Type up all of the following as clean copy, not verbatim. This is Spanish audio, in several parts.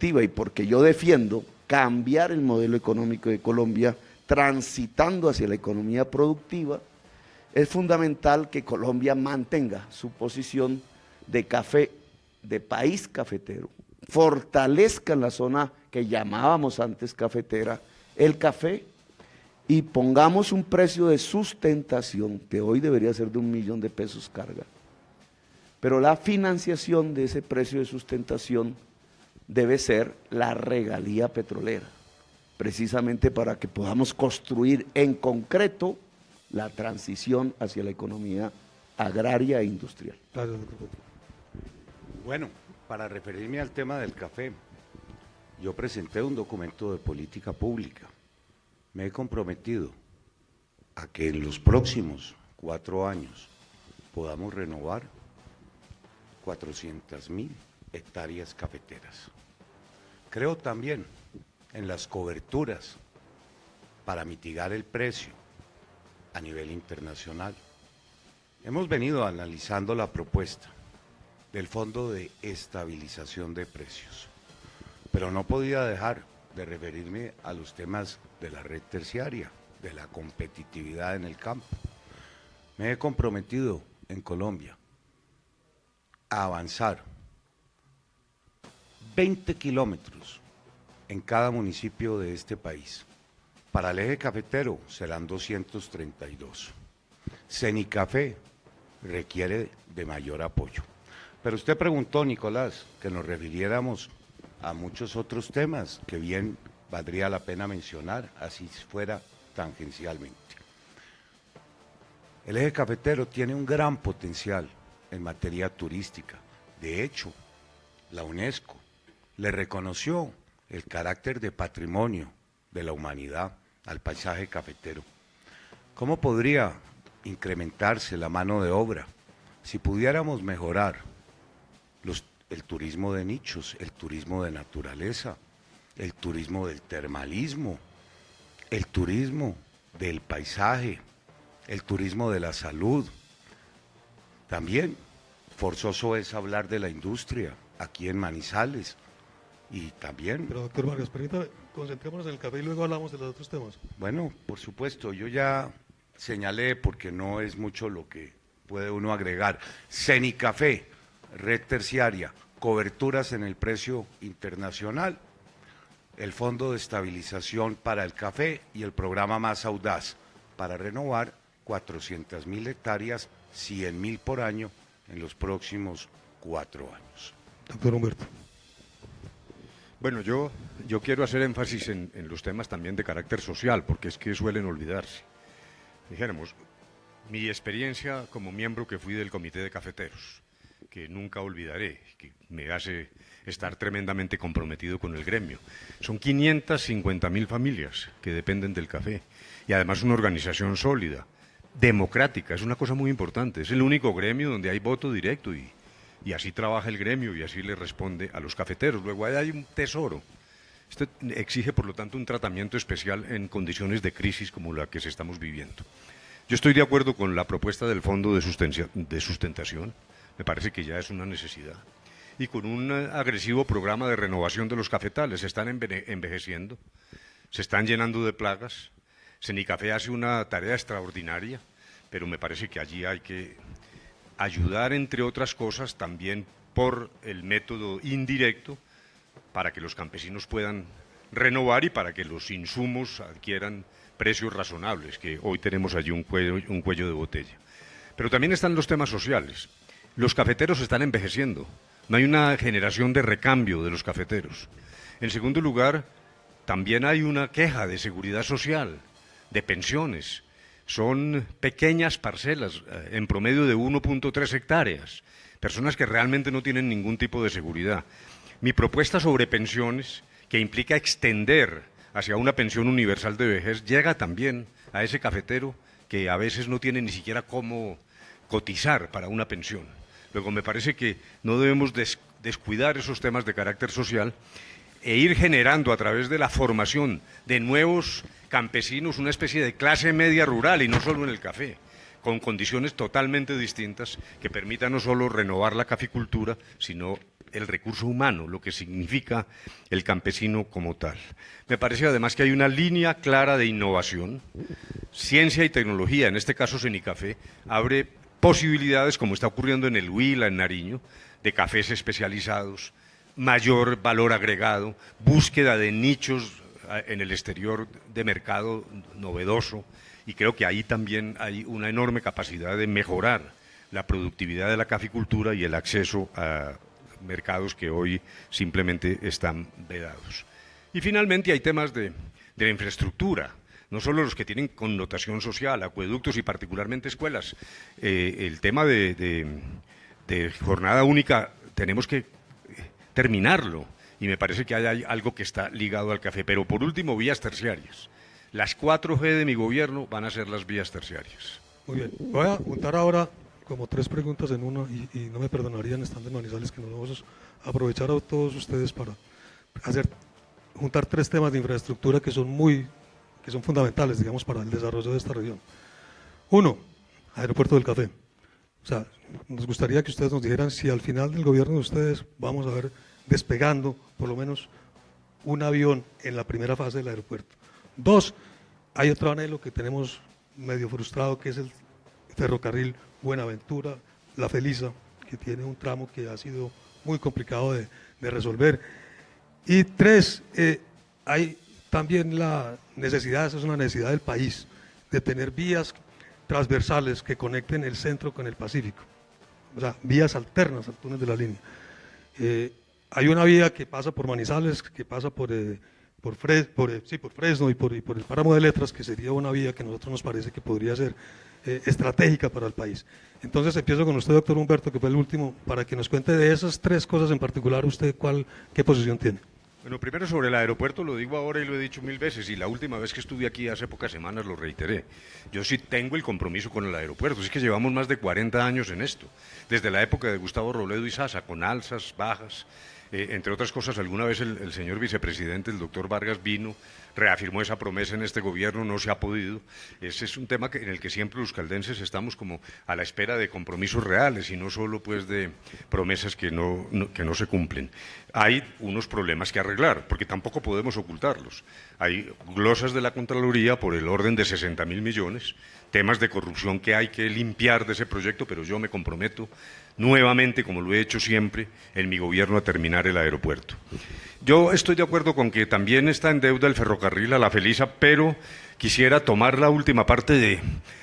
y porque yo defiendo cambiar el modelo económico de Colombia, transitando hacia la economía productiva, es fundamental que Colombia mantenga su posición de café, de país cafetero, fortalezca en la zona que llamábamos antes cafetera el café y pongamos un precio de sustentación que hoy debería ser de $1.000.000 carga. Pero la financiación de ese precio de sustentación debe ser la regalía petrolera, precisamente para que podamos construir en concreto la transición hacia la economía agraria e industrial. Bueno, para referirme al tema del café, yo presenté un documento de política pública. Me he comprometido a que en los próximos 4 años podamos renovar 400.000 hectáreas cafeteras. Creo también en las coberturas para mitigar el precio a nivel internacional. Hemos venido analizando la propuesta del Fondo de Estabilización de Precios, pero no podía dejar de referirme a los temas de la red terciaria, de la competitividad en el campo. Me he comprometido en Colombia a avanzar 20 kilómetros en cada municipio de este país. Para el eje cafetero serán 232. Cenicafé requiere de mayor apoyo. Pero usted preguntó, Nicolás, que nos refiriéramos a muchos otros temas que bien valdría la pena mencionar, así fuera tangencialmente. El eje cafetero tiene un gran potencial en materia turística. De hecho, la UNESCO le reconoció el carácter de patrimonio de la humanidad al paisaje cafetero. ¿Cómo podría incrementarse la mano de obra si pudiéramos mejorar el turismo de nichos, el turismo de naturaleza, el turismo del termalismo, el turismo del paisaje, el turismo de la salud? También forzoso es hablar de la industria aquí en Manizales y también… Pero doctor Vargas, permítame, concentrémonos en el café y luego hablamos de los otros temas. Bueno, por supuesto, yo ya señalé, porque no es mucho lo que puede uno agregar. Cenicafé, red terciaria, coberturas en el precio internacional, el Fondo de Estabilización para el Café y el programa Más Audaz para renovar 400.000 hectáreas, 100.000 por año en los próximos 4 años. Doctor Humberto. Bueno, yo quiero hacer énfasis en los temas también de carácter social, porque es que suelen olvidarse. Dijéramos, mi experiencia como miembro que fui del Comité de Cafeteros, que nunca olvidaré, que me hace estar tremendamente comprometido con el gremio. Son 550.000 familias que dependen del café y además una organización sólida, democrática, es una cosa muy importante. Es el único gremio donde hay voto directo y así trabaja el gremio y así le responde a los cafeteros. Luego ahí hay un tesoro. Esto exige, por lo tanto, un tratamiento especial en condiciones de crisis como la que estamos viviendo. Yo estoy de acuerdo con la propuesta del Fondo de Sustentación, me parece que ya es una necesidad, y con un agresivo programa de renovación de los cafetales. Se están envejeciendo, se están llenando de plagas. Cenicafé hace una tarea extraordinaria, pero me parece que allí hay que ayudar, entre otras cosas, también por el método indirecto, para que los campesinos puedan renovar y para que los insumos adquieran precios razonables, que hoy tenemos allí un cuello de botella. Pero también están los temas sociales. Los cafeteros están envejeciendo, no hay una generación de recambio de los cafeteros. En segundo lugar, también hay una queja de seguridad social, de pensiones. Son pequeñas parcelas, en promedio de 1.3 hectáreas, personas que realmente no tienen ningún tipo de seguridad. Mi propuesta sobre pensiones, que implica extender hacia una pensión universal de vejez, llega también a ese cafetero que a veces no tiene ni siquiera cómo cotizar para una pensión. Luego, me parece que no debemos descuidar esos temas de carácter social e ir generando a través de la formación de nuevos campesinos una especie de clase media rural, y no solo en el café, con condiciones totalmente distintas que permitan no solo renovar la caficultura, sino el recurso humano, lo que significa el campesino como tal. Me parece además que hay una línea clara de innovación. Ciencia y tecnología, en este caso Senicafé, abre posibilidades, como está ocurriendo en el Huila, en Nariño, de cafés especializados, mayor valor agregado, búsqueda de nichos en el exterior de mercado novedoso, y creo que ahí también hay una enorme capacidad de mejorar la productividad de la caficultura y el acceso a mercados que hoy simplemente están vedados. Y finalmente hay temas de la infraestructura, no solo los que tienen connotación social, acueductos y particularmente escuelas. El tema de jornada única tenemos que terminarlo, y me parece que hay algo que está ligado al café. Pero por último, vías terciarias. Las 4G de mi gobierno van a ser las vías terciarias. Muy bien. Voy a juntar ahora como 3 preguntas en una y no me perdonarían, están de Manizales, que nos vamos a aprovechar a todos ustedes para juntar 3 temas de infraestructura que son fundamentales, digamos, para el desarrollo de esta región. Uno, Aeropuerto del Café. O sea, nos gustaría que ustedes nos dijeran si al final del gobierno de ustedes vamos a ver despegando por lo menos un avión en la primera fase del aeropuerto. 2, hay otro anhelo que tenemos medio frustrado, que es el ferrocarril Buenaventura, La Felisa, que tiene un tramo que ha sido muy complicado de resolver. Y 3, hay también la necesidad, esa es una necesidad del país, de tener vías transversales que conecten el centro con el Pacífico, o sea, vías alternas al túnel de la línea. Hay una vía que pasa por Manizales, que pasa por Fresno y por el Páramo de Letras, que sería una vía que a nosotros nos parece que podría ser estratégica para el país. Entonces empiezo con usted, doctor Humberto, que fue el último, para que nos cuente de esas 3 cosas en particular, usted qué posición tiene. Bueno, primero sobre el aeropuerto, lo digo ahora y lo he dicho 1000 veces, y la última vez que estuve aquí hace pocas semanas lo reiteré. Yo sí tengo el compromiso con el aeropuerto, es que llevamos más de 40 años en esto, desde la época de Gustavo Robledo y Sasa, con alzas, bajas. Entre otras cosas, alguna vez el señor vicepresidente, el doctor Vargas, vino, reafirmó esa promesa en este gobierno, no se ha podido. Ese es un tema en el que siempre los caldenses estamos como a la espera de compromisos reales y no solo pues de promesas que no se cumplen. Hay unos problemas que arreglar, porque tampoco podemos ocultarlos. Hay glosas de la Contraloría por el orden de 60.000 millones, temas de corrupción que hay que limpiar de ese proyecto, pero yo me comprometo nuevamente, como lo he hecho siempre, en mi gobierno a terminar el aeropuerto. Yo estoy de acuerdo con que también está en deuda el ferrocarril a La Felisa, pero quisiera tomar la última parte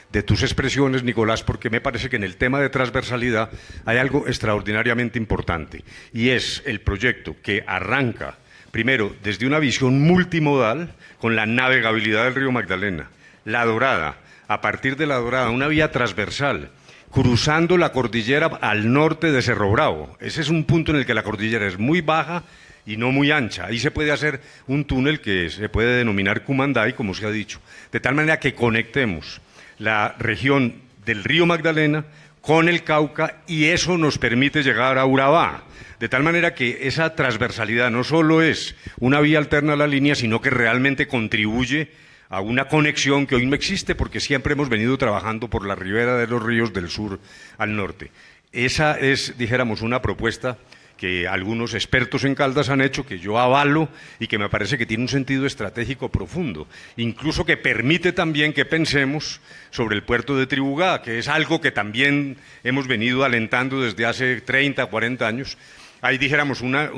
de tus expresiones, Nicolás, porque me parece que en el tema de transversalidad hay algo extraordinariamente importante, y es el proyecto que arranca, primero, desde una visión multimodal, con la navegabilidad del río Magdalena, La Dorada, a partir de La Dorada, una vía transversal, cruzando la cordillera al norte de Cerro Bravo. Ese es un punto en el que la cordillera es muy baja y no muy ancha. Ahí se puede hacer un túnel que se puede denominar Cumandai, como se ha dicho, de tal manera que conectemos la región del río Magdalena con el Cauca, y eso nos permite llegar a Urabá. De tal manera que esa transversalidad no solo es una vía alterna a la línea, sino que realmente contribuye a una conexión que hoy no existe, porque siempre hemos venido trabajando por la ribera de los ríos del sur al norte. Esa es, dijéramos, una propuesta que algunos expertos en Caldas han hecho, que yo avalo y que me parece que tiene un sentido estratégico profundo, incluso que permite también que pensemos sobre el puerto de Tribugá, que es algo que también hemos venido alentando desde hace 30, 40 años. Ahí, dijéramos, una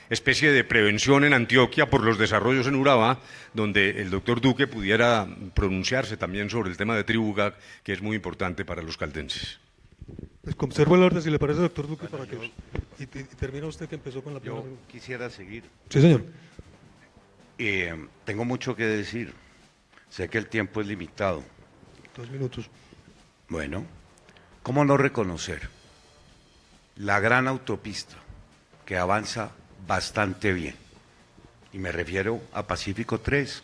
especie de prevención en Antioquia por los desarrollos en Urabá, donde el doctor Duque pudiera pronunciarse también sobre el tema de Tribugá, que es muy importante para los caldenses. Pues conservo el orden, si le parece, doctor Duque, para que y termina usted, que empezó con la primera pregunta. Quisiera seguir. Sí, señor. Tengo mucho que decir. Sé que el tiempo es limitado. 2 minutos. Bueno, ¿cómo no reconocer la gran autopista que avanza bastante bien? Y me refiero a Pacífico 3,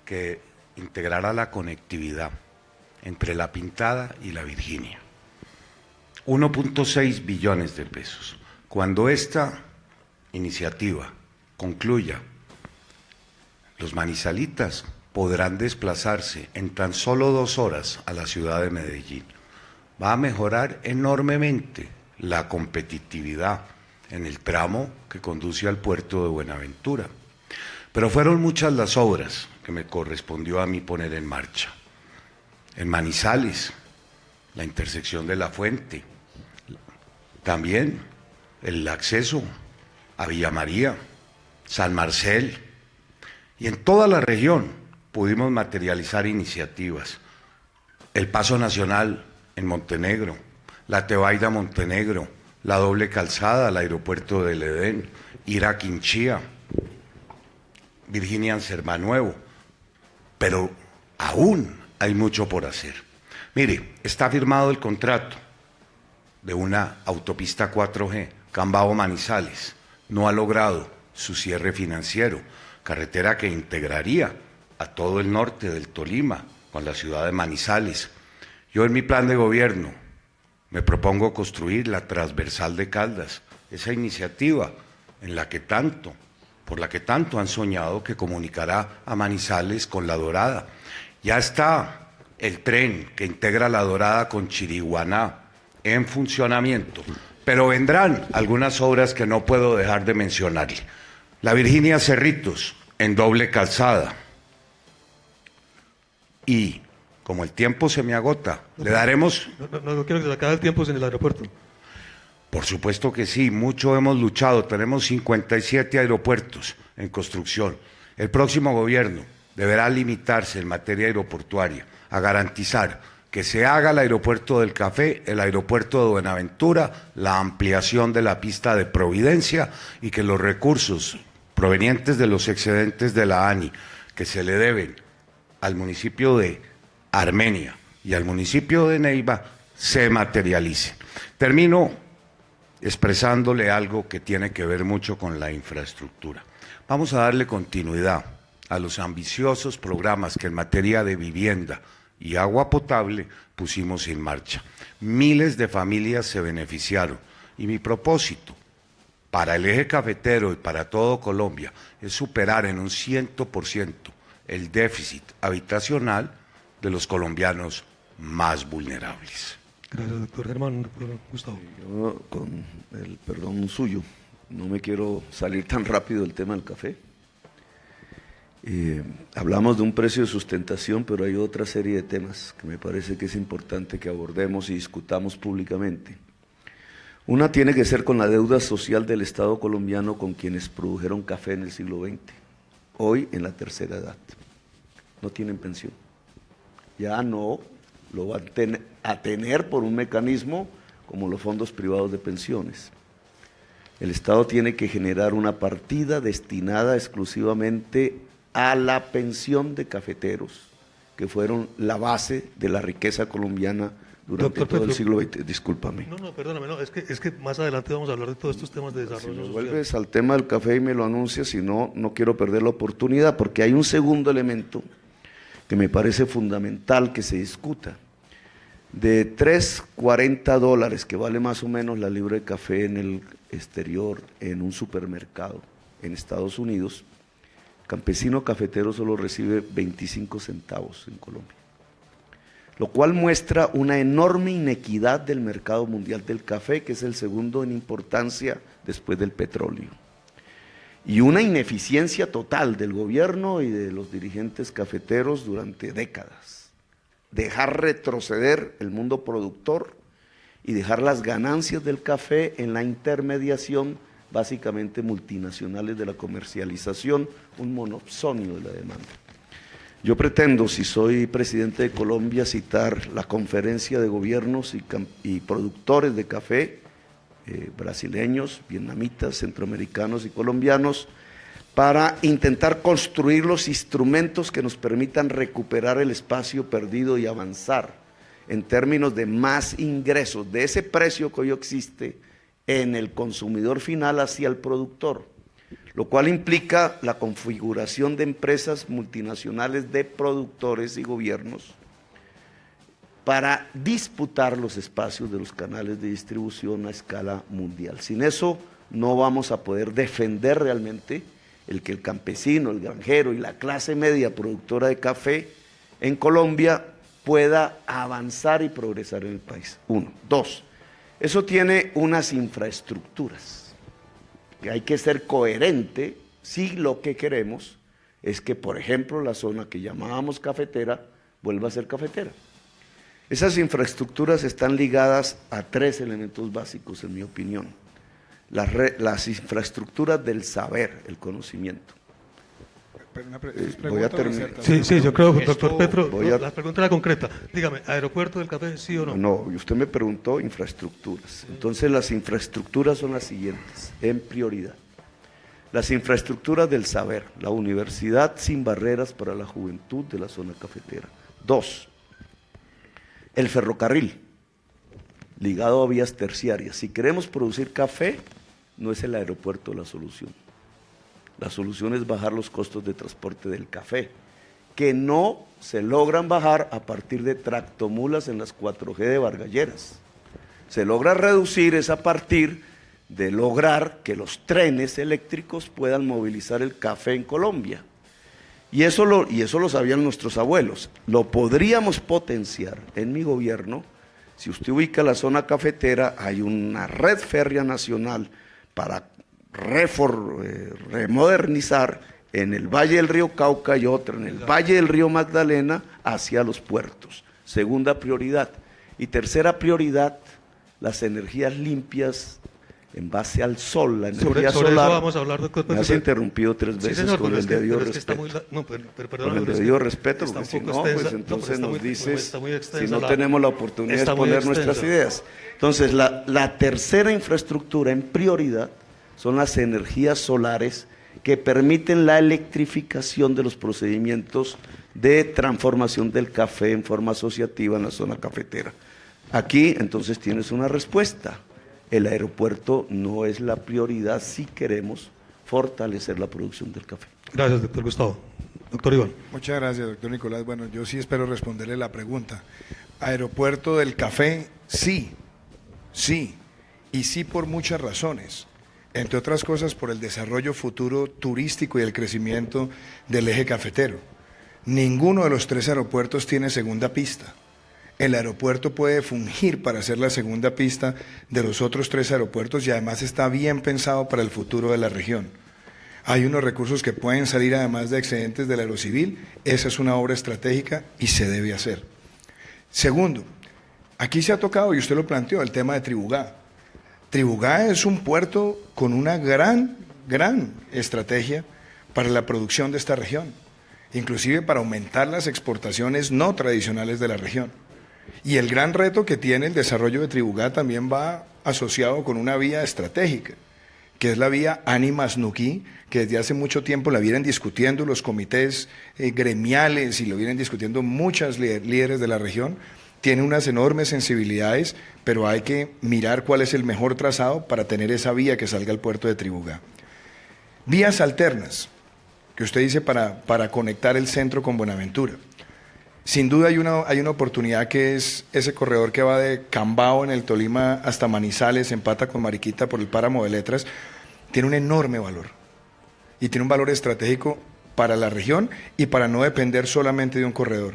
que integrará la conectividad entre La Pintada y La Virginia. 1.6 billones de pesos. Cuando esta iniciativa concluya, los manizalitas podrán desplazarse en tan solo 2 horas a la ciudad de Medellín. Va a mejorar enormemente la competitividad en el tramo que conduce al puerto de Buenaventura. Pero fueron muchas las obras que me correspondió a mí poner en marcha. En Manizales, la intersección de La Fuente, también el acceso a Villa María, San Marcel, y en toda la región pudimos materializar iniciativas. El Paso Nacional en Montenegro, la Tebaida Montenegro, la doble calzada, el aeropuerto del Edén, ir a Quinchía, Virginia Ansermanuevo, pero aún hay mucho por hacer. Mire, está firmado el contrato de una autopista 4G, Cambao-Manizales, no ha logrado su cierre financiero, carretera que integraría a todo el norte del Tolima con la ciudad de Manizales. Yo en mi plan de gobierno me propongo construir la transversal de Caldas, esa iniciativa por la que tanto han soñado, que comunicará a Manizales con La Dorada. Ya está el tren que integra La Dorada con Chiriguaná en funcionamiento, pero vendrán algunas obras que no puedo dejar de mencionarle. La Virginia Cerritos en doble calzada. Y como el tiempo se me agota, le daremos... No quiero que se acabe el tiempo sin el aeropuerto. Por supuesto que sí, mucho hemos luchado, tenemos 57 aeropuertos en construcción. El próximo gobierno deberá limitarse en materia aeroportuaria a garantizar que se haga el aeropuerto del Café, el aeropuerto de Buenaventura, la ampliación de la pista de Providencia y que los recursos provenientes de los excedentes de la ANI que se le deben al municipio de Armenia y al municipio de Neiva se materialicen. Termino expresándole algo que tiene que ver mucho con la infraestructura. Vamos a darle continuidad a los ambiciosos programas que en materia de vivienda y agua potable pusimos en marcha. Miles de familias se beneficiaron y mi propósito para el eje cafetero y para todo Colombia es superar en un 100% el déficit habitacional de los colombianos más vulnerables. Gracias, doctor Germán. Doctor Gustavo. Yo, con el perdón suyo, no me quiero salir tan rápido del tema del café. Hablamos de un precio de sustentación, pero hay otra serie de temas que me parece que es importante que abordemos y discutamos públicamente. Una tiene que ser con la deuda social del Estado colombiano con quienes produjeron café en el siglo XX, hoy en la tercera edad. No tienen pensión. Ya no lo van a tener por un mecanismo como los fondos privados de pensiones. El Estado tiene que generar una partida destinada exclusivamente a la pensión de cafeteros, que fueron la base de la riqueza colombiana durante Doctor todo Petro, el siglo XX. Discúlpame. No, perdóname, no, es que más adelante vamos a hablar de todos estos temas de Si desarrollo me social. vuelves al tema del café y me lo anuncias, si no, no quiero perder la oportunidad, porque hay un segundo elemento que me parece fundamental que se discuta. De $3.40, que vale más o menos la libra de café en el exterior, en un supermercado en Estados Unidos, campesino cafetero solo recibe 25 centavos en Colombia, lo cual muestra una enorme inequidad del mercado mundial del café, que es el segundo en importancia después del petróleo, y una ineficiencia total del gobierno y de los dirigentes cafeteros durante décadas. Dejar retroceder el mundo productor y dejar las ganancias del café en la intermediación, básicamente multinacionales de la comercialización, un monopsonio de la demanda. Yo pretendo, si soy presidente de Colombia, citar la conferencia de gobiernos y productores de café, brasileños, vietnamitas, centroamericanos y colombianos, para intentar construir los instrumentos que nos permitan recuperar el espacio perdido y avanzar en términos de más ingresos, de ese precio que hoy existe en el consumidor final hacia el productor, lo cual implica la configuración de empresas multinacionales de productores y gobiernos para disputar los espacios de los canales de distribución a escala mundial. Sin eso no vamos a poder defender realmente el que el campesino, el granjero y la clase media productora de café en Colombia pueda avanzar y progresar en el país. Uno. Dos, eso tiene unas infraestructuras. hay que ser coherente si lo que queremos es que, por ejemplo, la zona que llamábamos cafetera vuelva a ser cafetera. Esas infraestructuras están ligadas a 3 elementos básicos, en mi opinión. Las infraestructuras del saber, el conocimiento. Voy a terminar. Sí, yo creo, doctor Petro, la pregunta era concreta. Dígame, ¿aeropuerto del café, sí o no? No, y usted me preguntó infraestructuras. Entonces las infraestructuras son las siguientes, en prioridad. Las infraestructuras del saber, la universidad sin barreras para la juventud de la zona cafetera. 2, el ferrocarril, ligado a vías terciarias. Si queremos producir café, no es el aeropuerto la solución. La solución es bajar los costos de transporte del café, que no se logran bajar a partir de tractomulas en las 4G de Vargalleras. Se logra reducir es a partir de lograr que los trenes eléctricos puedan movilizar el café en Colombia. Y eso lo sabían nuestros abuelos. Lo podríamos potenciar en mi gobierno. Si usted ubica la zona cafetera, hay una red férrea nacional para remodernizar en el Valle del Río Cauca y otra en el Valle del Río Magdalena hacia los puertos. Segunda prioridad. Y tercera prioridad, las energías limpias en base al sol, la energía sobre solar. Eso vamos a hablar, doctor. Me has interrumpido 3 veces, sí, señor, con el debido respeto. Con el debido respeto, porque si no, pues entonces nos dices, si no tenemos la oportunidad de exponer nuestras ideas. Entonces, la tercera infraestructura en prioridad son las energías solares que permiten la electrificación de los procedimientos de transformación del café en forma asociativa en la zona cafetera. Aquí, entonces, tienes una respuesta. El aeropuerto no es la prioridad si queremos fortalecer la producción del café. Gracias, doctor Gustavo. Doctor Iván. Muchas gracias, doctor Nicolás. Bueno, yo sí espero responderle la pregunta. Aeropuerto del café, sí, y sí por muchas razones. Entre otras cosas, por el desarrollo futuro turístico y el crecimiento del eje cafetero. Ninguno de los 3 aeropuertos tiene segunda pista. El aeropuerto puede fungir para ser la segunda pista de los otros 3 aeropuertos y además está bien pensado para el futuro de la región. Hay unos recursos que pueden salir además de excedentes del aerocivil. Esa es una obra estratégica y se debe hacer. Segundo, aquí se ha tocado, y usted lo planteó, el tema de Tribugá. Tribugá es un puerto con una gran estrategia para la producción de esta región, inclusive para aumentar las exportaciones no tradicionales de la región. Y el gran reto que tiene el desarrollo de Tribugá también va asociado con una vía estratégica, que es la vía Ánimas-Nuquí, que desde hace mucho tiempo la vienen discutiendo los comités gremiales y lo vienen discutiendo muchas líderes de la región. Tiene unas enormes sensibilidades, pero hay que mirar cuál es el mejor trazado para tener esa vía que salga al puerto de Tribugá. Vías alternas, que usted dice para conectar el centro con Buenaventura. Sin duda hay una oportunidad que es ese corredor que va de Cambao en el Tolima hasta Manizales, empata con Mariquita por el páramo de Letras. Tiene un enorme valor y tiene un valor estratégico para la región y para no depender solamente de un corredor.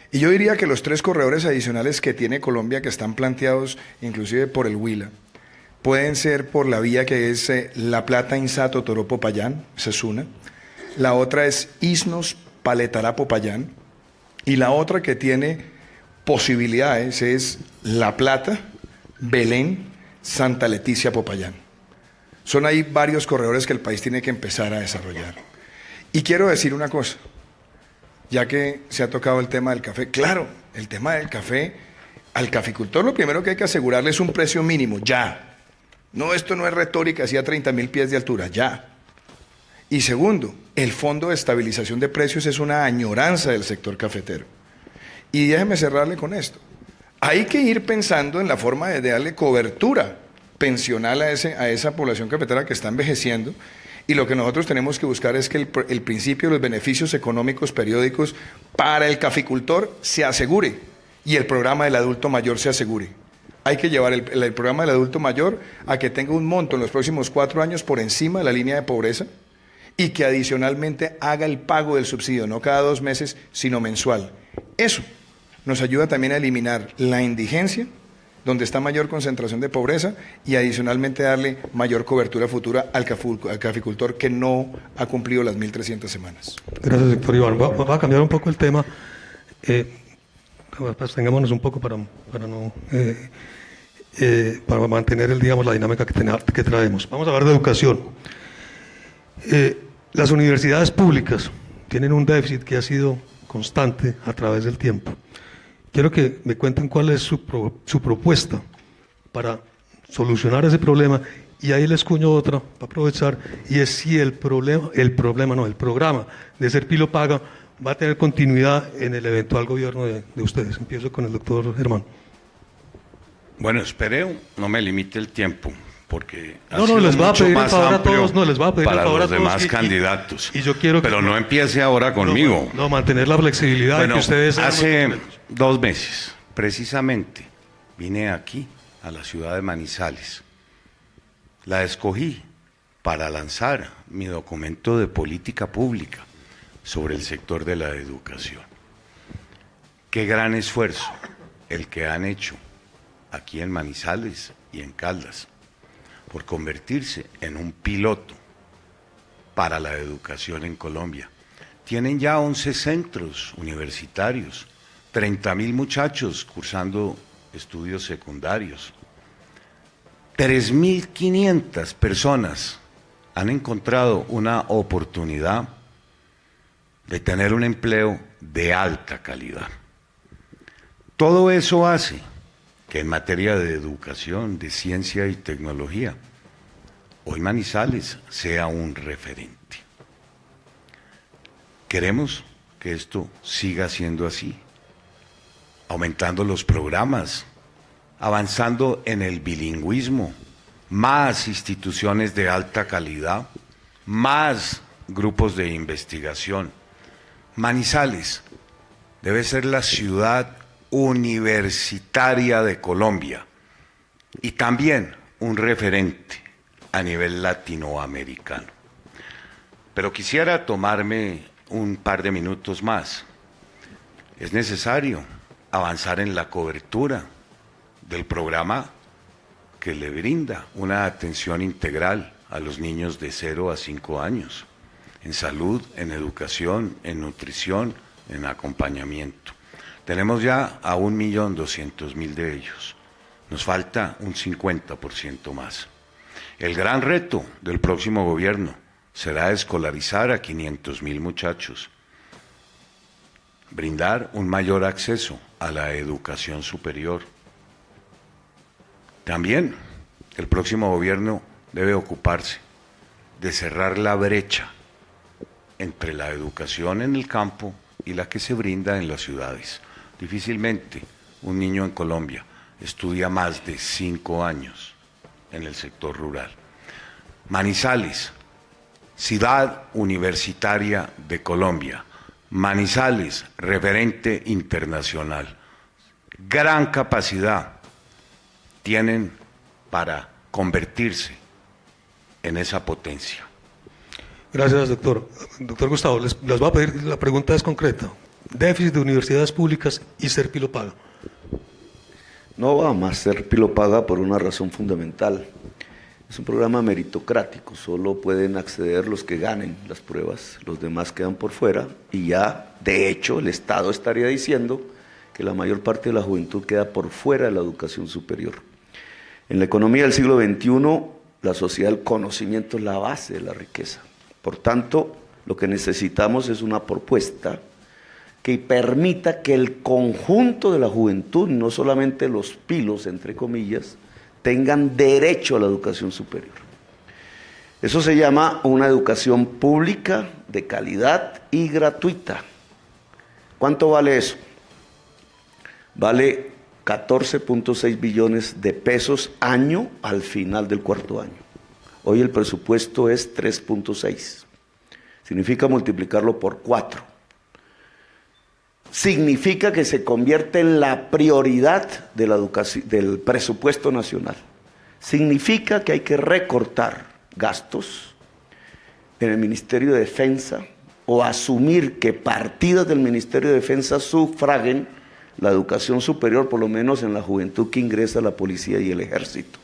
Y yo diría que los 3 corredores adicionales que tiene Colombia, que están planteados inclusive por el Huila, pueden ser por la vía que es La Plata-Insato-Toró-Popayán, esa es una. La otra es Isnos-Paletará-Popayán. Y la otra que tiene posibilidades es La Plata, Belén, Santa Leticia, Popayán. Son ahí varios corredores que el país tiene que empezar a desarrollar. Y quiero decir una cosa, ya que se ha tocado el tema del café. Claro, el tema del café, al caficultor lo primero que hay que asegurarle es un precio mínimo, ya. No, esto no es retórica, así a 30.000 pies de altura, ya. Y segundo, el Fondo de Estabilización de Precios es una añoranza del sector cafetero. Y déjeme cerrarle con esto. Hay que ir pensando en la forma de darle cobertura pensional a esa población cafetera que está envejeciendo. Y lo que nosotros tenemos que buscar es que el principio de los beneficios económicos periódicos para el caficultor se asegure y el programa del adulto mayor se asegure. Hay que llevar el programa del adulto mayor a que tenga un monto en los próximos 4 años por encima de la línea de pobreza y que adicionalmente haga el pago del subsidio, no cada 2 meses, sino mensual. Eso nos ayuda también a eliminar la indigencia donde está mayor concentración de pobreza, y adicionalmente darle mayor cobertura futura al caficultor que no ha cumplido las 1.300 semanas. Gracias, doctor Iván. Va a cambiar un poco el tema. Pues tengámonos un poco para mantener la dinámica que traemos. Vamos a hablar de educación. Las universidades públicas tienen un déficit que ha sido constante a través del tiempo. Quiero que me cuenten cuál es su propuesta para solucionar ese problema, y ahí les cuño otra para aprovechar, y es si el programa de Serpilo Paga va a tener continuidad en el eventual gobierno de ustedes. Empiezo con el doctor Germán. Bueno, espero no me limite el tiempo, porque les va a pedir el favor a todos, para los demás candidatos. Y yo quiero pero no empiece ahora conmigo. No, mantener la flexibilidad. Bueno, que ustedes hace 2 meses, precisamente, vine aquí, a la ciudad de Manizales. La escogí para lanzar mi documento de política pública sobre el sector de la educación. Qué gran esfuerzo el que han hecho aquí en Manizales y en Caldas por convertirse en un piloto para la educación en Colombia. Tienen ya 11 centros universitarios, 30.000 muchachos cursando estudios secundarios. 3.500 personas han encontrado una oportunidad de tener un empleo de alta calidad. Todo eso hace que en materia de educación, de ciencia y tecnología, hoy Manizales sea un referente. Queremos que esto siga siendo así, aumentando los programas, avanzando en el bilingüismo, más instituciones de alta calidad, más grupos de investigación. Manizales debe ser la ciudad universitaria de Colombia y también un referente a nivel latinoamericano. Pero quisiera tomarme un par de minutos más. Es necesario avanzar en la cobertura del programa que le brinda una atención integral a los niños de 0 a 5 años, en salud, en educación, en nutrición, en acompañamiento. Tenemos ya a 1.200.000 de ellos. Nos falta un 50% más. El gran reto del próximo gobierno será escolarizar a 500.000 muchachos, brindar un mayor acceso a la educación superior. También el próximo gobierno debe ocuparse de cerrar la brecha entre la educación en el campo y la que se brinda en las ciudades. Difícilmente un niño en Colombia estudia más de 5 años en el sector rural. Manizales, ciudad universitaria de Colombia. Manizales, referente internacional. Gran capacidad tienen para convertirse en esa potencia. Gracias, doctor. Doctor Gustavo, les voy a pedir, la pregunta es concreta. Déficit de universidades públicas y Serpilo Paga. No va más Serpilo Paga por una razón fundamental. Es un programa meritocrático, solo pueden acceder los que ganen las pruebas, los demás quedan por fuera, y ya, de hecho, el Estado estaría diciendo que la mayor parte de la juventud queda por fuera de la educación superior. En la economía del siglo XXI, la sociedad del conocimiento es la base de la riqueza. Por tanto, lo que necesitamos es una propuesta que permita que el conjunto de la juventud, no solamente los pilos, entre comillas, tengan derecho a la educación superior. Eso se llama una educación pública, de calidad y gratuita. ¿Cuánto vale eso? Vale 14.6 billones de pesos año al final del cuarto año. Hoy el presupuesto es 3.6. Significa multiplicarlo por 4. Significa que se convierte en la prioridad de la educación, del presupuesto nacional. Significa que hay que recortar gastos en el Ministerio de Defensa o asumir que partidas del Ministerio de Defensa sufraguen la educación superior, por lo menos en la juventud que ingresa a la policía y el ejército.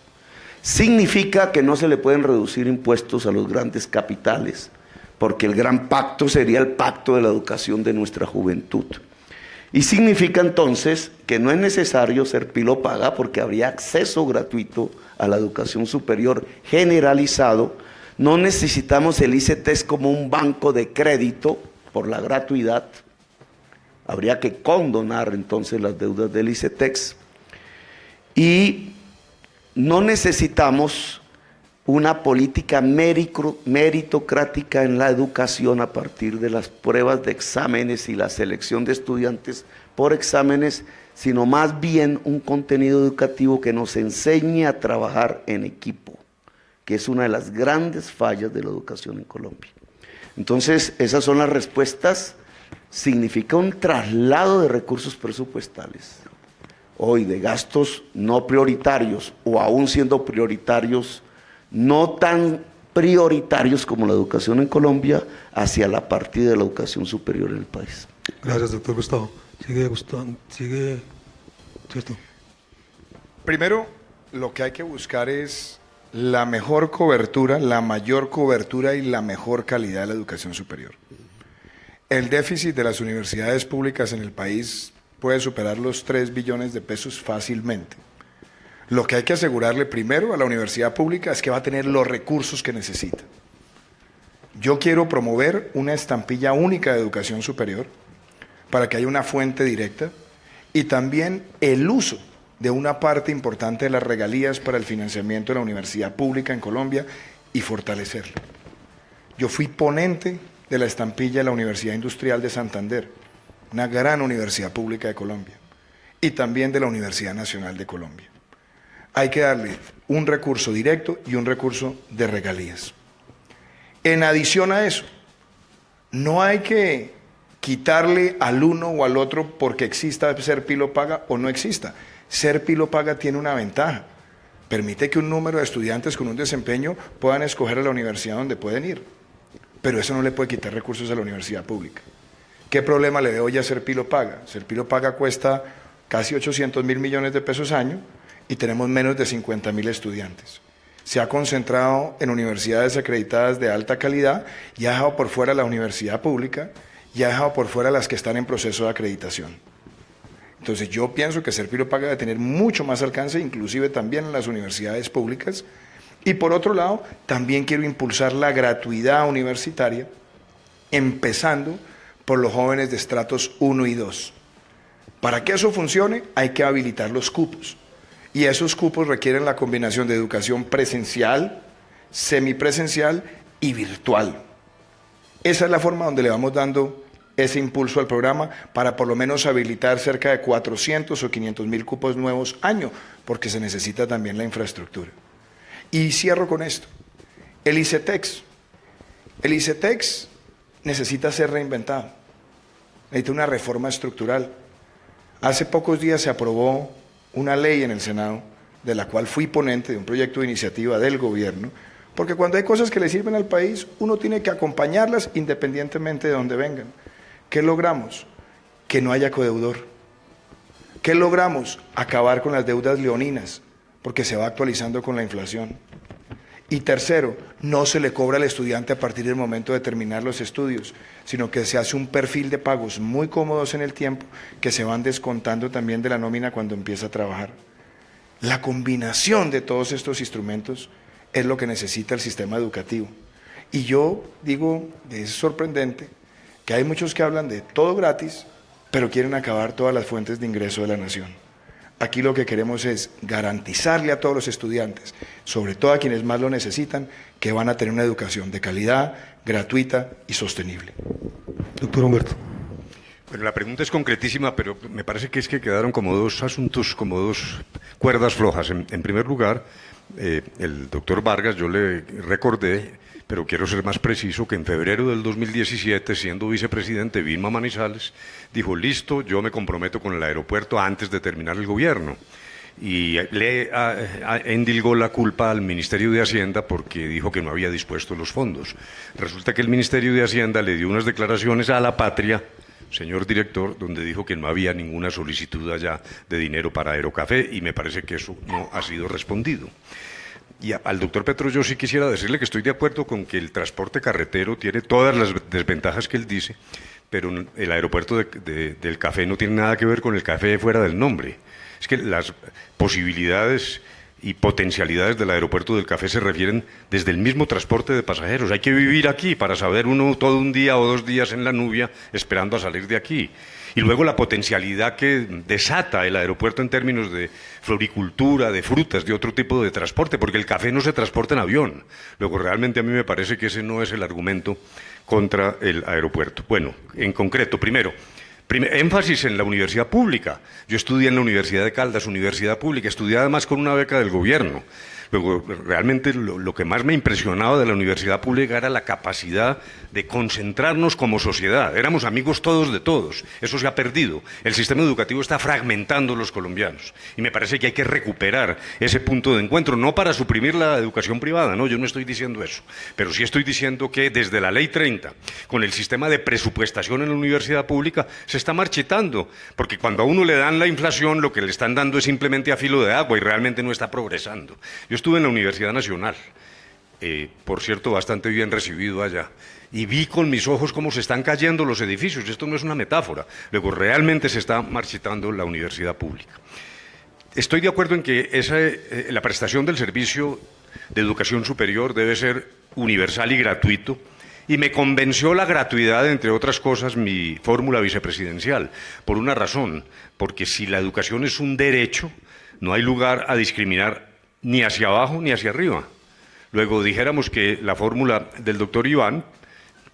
Significa que no se le pueden reducir impuestos a los grandes capitales, porque el gran pacto sería el pacto de la educación de nuestra juventud. Y significa entonces que no es necesario ser pilo paga, porque habría acceso gratuito a la educación superior generalizado. No necesitamos el ICETEX como un banco de crédito por la gratuidad. Habría que condonar entonces las deudas del ICETEX. Y no necesitamos una política meritocrática en la educación a partir de las pruebas de exámenes y la selección de estudiantes por exámenes, sino más bien un contenido educativo que nos enseñe a trabajar en equipo, que es una de las grandes fallas de la educación en Colombia. Entonces, esas son las respuestas. Significa un traslado de recursos presupuestales, hoy de gastos no prioritarios o aún siendo prioritarios, no tan prioritarios como la educación en Colombia, hacia la partida de la educación superior en el país. Gracias, doctor Gustavo. Sigue, ¿cierto? Primero, lo que hay que buscar es la mejor cobertura, la mayor cobertura y la mejor calidad de la educación superior. El déficit de las universidades públicas en el país puede superar los 3 billones de pesos fácilmente. Lo que hay que asegurarle primero a la universidad pública es que va a tener los recursos que necesita. Yo quiero promover una estampilla única de educación superior para que haya una fuente directa y también el uso de una parte importante de las regalías para el financiamiento de la universidad pública en Colombia y fortalecerla. Yo fui ponente de la estampilla de la Universidad Industrial de Santander, una gran universidad pública de Colombia, y también de la Universidad Nacional de Colombia. Hay que darle un recurso directo y un recurso de regalías. En adición a eso, no hay que quitarle al uno o al otro porque exista ser pilo paga o no exista. Ser pilo paga tiene una ventaja. Permite que un número de estudiantes con un desempeño puedan escoger a la universidad donde pueden ir. Pero eso no le puede quitar recursos a la universidad pública. ¿Qué problema le veo ya a Ser Pilo Paga? Ser Pilo Paga cuesta casi 800.000 millones de pesos año y tenemos menos de 50.000 estudiantes. Se ha concentrado en universidades acreditadas de alta calidad y ha dejado por fuera la universidad pública y ha dejado por fuera las que están en proceso de acreditación. Entonces yo pienso que Ser Pilo Paga debe tener mucho más alcance, inclusive también en las universidades públicas. Y por otro lado, también quiero impulsar la gratuidad universitaria, empezando por los jóvenes de estratos 1 y 2. Para que eso funcione, hay que habilitar los cupos. Y esos cupos requieren la combinación de educación presencial, semipresencial y virtual. Esa es la forma donde le vamos dando ese impulso al programa para por lo menos habilitar cerca de 400 o 500.000 cupos nuevos año, porque se necesita también la infraestructura. Y cierro con esto. El ICETEX. El ICETEX necesita ser reinventado. Necesita una reforma estructural. Hace pocos días se aprobó una ley en el Senado, de la cual fui ponente de un proyecto de iniciativa del gobierno, porque cuando hay cosas que le sirven al país, uno tiene que acompañarlas independientemente de dónde vengan. ¿Qué logramos? Que no haya codeudor. ¿Qué logramos? Acabar con las deudas leoninas, porque se va actualizando con la inflación. Y tercero, no se le cobra al estudiante a partir del momento de terminar los estudios, sino que se hace un perfil de pagos muy cómodos en el tiempo que se van descontando también de la nómina cuando empieza a trabajar. La combinación de todos estos instrumentos es lo que necesita el sistema educativo. Y yo digo, es sorprendente que hay muchos que hablan de todo gratis, pero quieren acabar todas las fuentes de ingreso de la nación. Aquí lo que queremos es garantizarle a todos los estudiantes, sobre todo a quienes más lo necesitan, que van a tener una educación de calidad, gratuita y sostenible. Doctor Humberto. Bueno, la pregunta es concretísima, pero me parece que es que quedaron como dos asuntos, como dos cuerdas flojas. En primer lugar, el doctor Vargas, yo le recordé, pero quiero ser más preciso, que en febrero del 2017, siendo vicepresidente Vilma Manizales, dijo, listo, yo me comprometo con el aeropuerto antes de terminar el gobierno. Y le endilgó la culpa al Ministerio de Hacienda porque dijo que no había dispuesto los fondos. Resulta que el Ministerio de Hacienda le dio unas declaraciones a La Patria señor director, donde dijo que no había ninguna solicitud allá de dinero para Aerocafé, y me parece que eso no ha sido respondido. Y al doctor Petro yo sí quisiera decirle que estoy de acuerdo con que el transporte carretero tiene todas las desventajas que él dice, pero el aeropuerto del café no tiene nada que ver con el café fuera del nombre. Es que las posibilidades y potencialidades del aeropuerto del café se refieren desde el mismo transporte de pasajeros. Hay que vivir aquí para saber uno todo un día o 2 días en la nubia esperando a salir de aquí. Y luego la potencialidad que desata el aeropuerto en términos de floricultura, de frutas, de otro tipo de transporte, porque el café no se transporta en avión. Luego realmente a mí me parece que ese no es el argumento contra el aeropuerto. Bueno, en concreto, primero, énfasis en la universidad pública. Yo estudié en la Universidad de Caldas, universidad pública, estudié además con una beca del gobierno. Luego, realmente lo que más me impresionaba de la universidad pública era la capacidad de concentrarnos como sociedad. Éramos amigos todos de todos. Eso se ha perdido. El sistema educativo está fragmentando a los colombianos. Y me parece que hay que recuperar ese punto de encuentro, no para suprimir la educación privada, no, yo no estoy diciendo eso. Pero sí estoy diciendo que desde la Ley 30, con el sistema de presupuestación en la universidad pública, se está marchitando. Porque cuando a uno le dan la inflación, lo que le están dando es simplemente a filo de agua y realmente no está progresando. Yo estuve en la Universidad Nacional, por cierto, bastante bien recibido allá, y vi con mis ojos cómo se están cayendo los edificios. Esto no es una metáfora. Luego, realmente se está marchitando la universidad pública. Estoy de acuerdo en que la prestación del servicio de educación superior debe ser universal y gratuito, y me convenció la gratuidad, entre otras cosas, mi fórmula vicepresidencial, por una razón, porque si la educación es un derecho, no hay lugar a discriminar ni hacia abajo ni hacia arriba. Luego dijéramos que la fórmula del doctor Iván,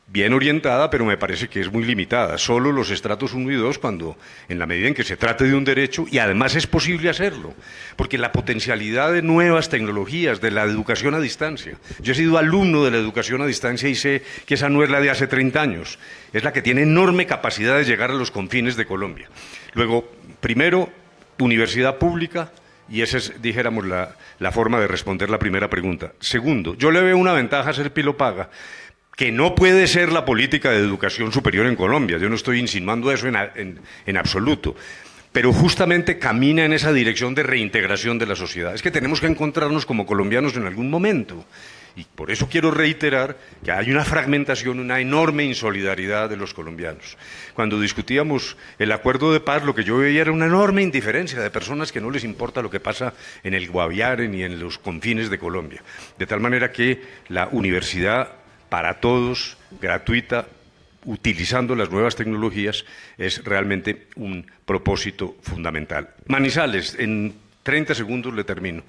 bien orientada, pero me parece que es muy limitada. Solo los estratos 1 y 2, cuando, en la medida en que se trate de un derecho, y además es posible hacerlo, porque la potencialidad de nuevas tecnologías, de la educación a distancia. Yo he sido alumno de la educación a distancia y sé que esa no es la de hace 30 años, es la que tiene enorme capacidad de llegar a los confines de Colombia. Luego, primero, universidad pública, y esa es, dijéramos, la forma de responder la primera pregunta. Segundo, yo le veo una ventaja a ser pilo paga, que no puede ser la política de educación superior en Colombia. Yo no estoy insinuando eso en absoluto, pero justamente camina en esa dirección de reintegración de la sociedad. Es que tenemos que encontrarnos como colombianos en algún momento. Y por eso quiero reiterar que hay una fragmentación, una enorme insolidaridad de los colombianos. Cuando discutíamos el acuerdo de paz, lo que yo veía era una enorme indiferencia de personas que no les importa lo que pasa en el Guaviare ni en los confines de Colombia. De tal manera que la universidad para todos, gratuita, utilizando las nuevas tecnologías, es realmente un propósito fundamental. Manizales, en 30 segundos le termino.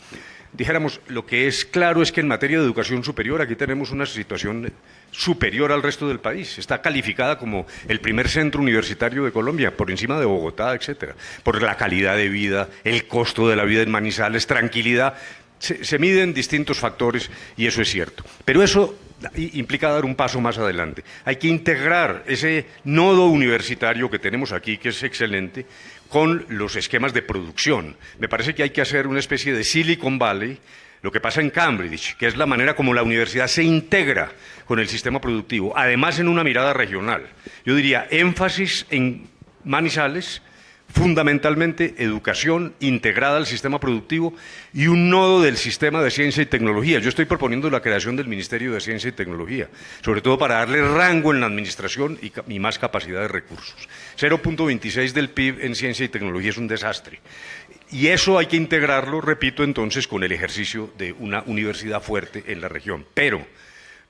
Dijéramos, lo que es claro es que en materia de educación superior aquí tenemos una situación superior al resto del país. Está calificada como el primer centro universitario de Colombia, por encima de Bogotá, etcétera, por la calidad de vida, el costo de la vida en Manizales, tranquilidad. Se miden distintos factores y eso es cierto. Pero eso implica dar un paso más adelante. Hay que integrar ese nodo universitario que tenemos aquí, que es excelente, con los esquemas de producción. Me parece que hay que hacer una especie de Silicon Valley, lo que pasa en Cambridge, que es la manera como la universidad se integra con el sistema productivo, además en una mirada regional. Yo diría énfasis en Manizales, fundamentalmente educación integrada al sistema productivo y un nodo del sistema de ciencia y tecnología. Yo estoy proponiendo la creación del Ministerio de Ciencia y Tecnología, sobre todo para darle rango en la administración y más capacidad de recursos. 0.26 del PIB en ciencia y tecnología es un desastre. Y eso hay que integrarlo, repito, entonces, con el ejercicio de una universidad fuerte en la región. Pero,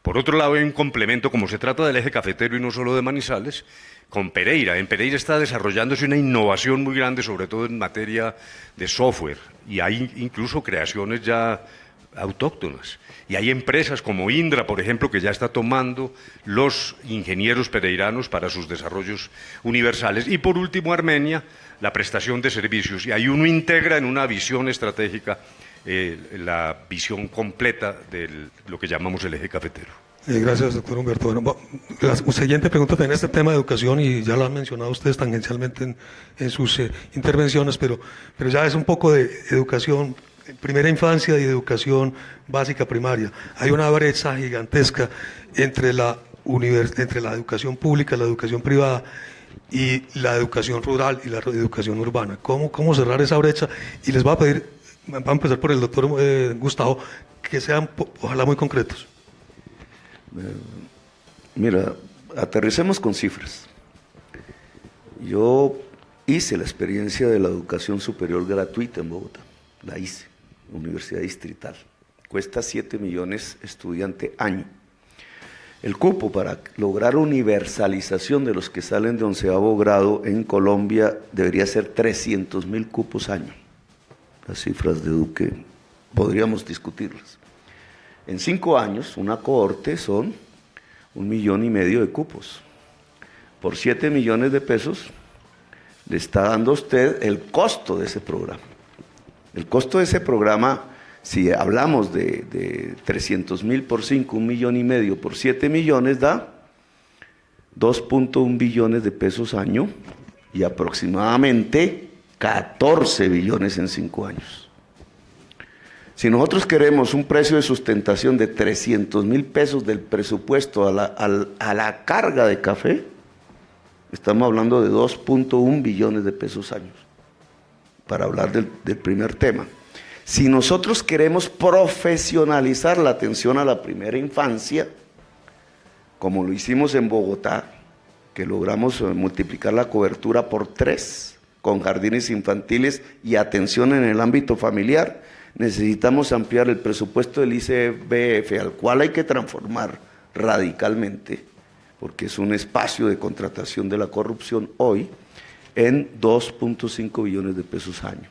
por otro lado, hay un complemento, como se trata del eje cafetero y no solo de Manizales, con Pereira. En Pereira está desarrollándose una innovación muy grande, sobre todo en materia de software, y hay incluso creaciones ya autóctonas. Y hay empresas como Indra, por ejemplo, que ya está tomando los ingenieros pereiranos para sus desarrollos universales. Y por último, Armenia, la prestación de servicios. Y ahí uno integra en una visión estratégica la visión completa de lo que llamamos el eje cafetero. Gracias, doctor Humberto. Bueno, la siguiente pregunta tiene este tema de educación y ya lo han mencionado ustedes tangencialmente en sus intervenciones, pero ya es un poco de educación, primera infancia y educación básica primaria. Hay una brecha gigantesca entre la educación pública y la educación privada y la educación rural y la educación urbana. ¿Cómo cerrar esa brecha? Y les voy a pedir, va a empezar por el doctor Gustavo, que sean ojalá muy concretos. Mira, aterricemos con cifras. Yo hice la experiencia de la educación superior gratuita en Bogotá, la hice, Universidad Distrital. Cuesta 7 millones estudiante año. El cupo para lograr universalización de los que salen de 11º grado en Colombia debería ser 300.000 cupos año. Las cifras de Duque podríamos discutirlas. En 5 años, una cohorte son 1,5 millones de cupos. Por 7 millones de pesos le está dando a usted el costo de ese programa. El costo de ese programa, si hablamos de 300.000 por 5, 1,5 millones por 7 millones, da 2.1 billones de pesos año y aproximadamente 14 billones en 5 años. Si nosotros queremos un precio de sustentación de 300.000 pesos del presupuesto a la carga de café, estamos hablando de 2.1 billones de pesos años, para hablar del primer tema. Si nosotros queremos profesionalizar la atención a la primera infancia, como lo hicimos en Bogotá, que logramos multiplicar la cobertura por 3, con jardines infantiles y atención en el ámbito familiar, necesitamos ampliar el presupuesto del ICBF, al cual hay que transformar radicalmente, porque es un espacio de contratación de la corrupción hoy, en 2.5 billones de pesos año.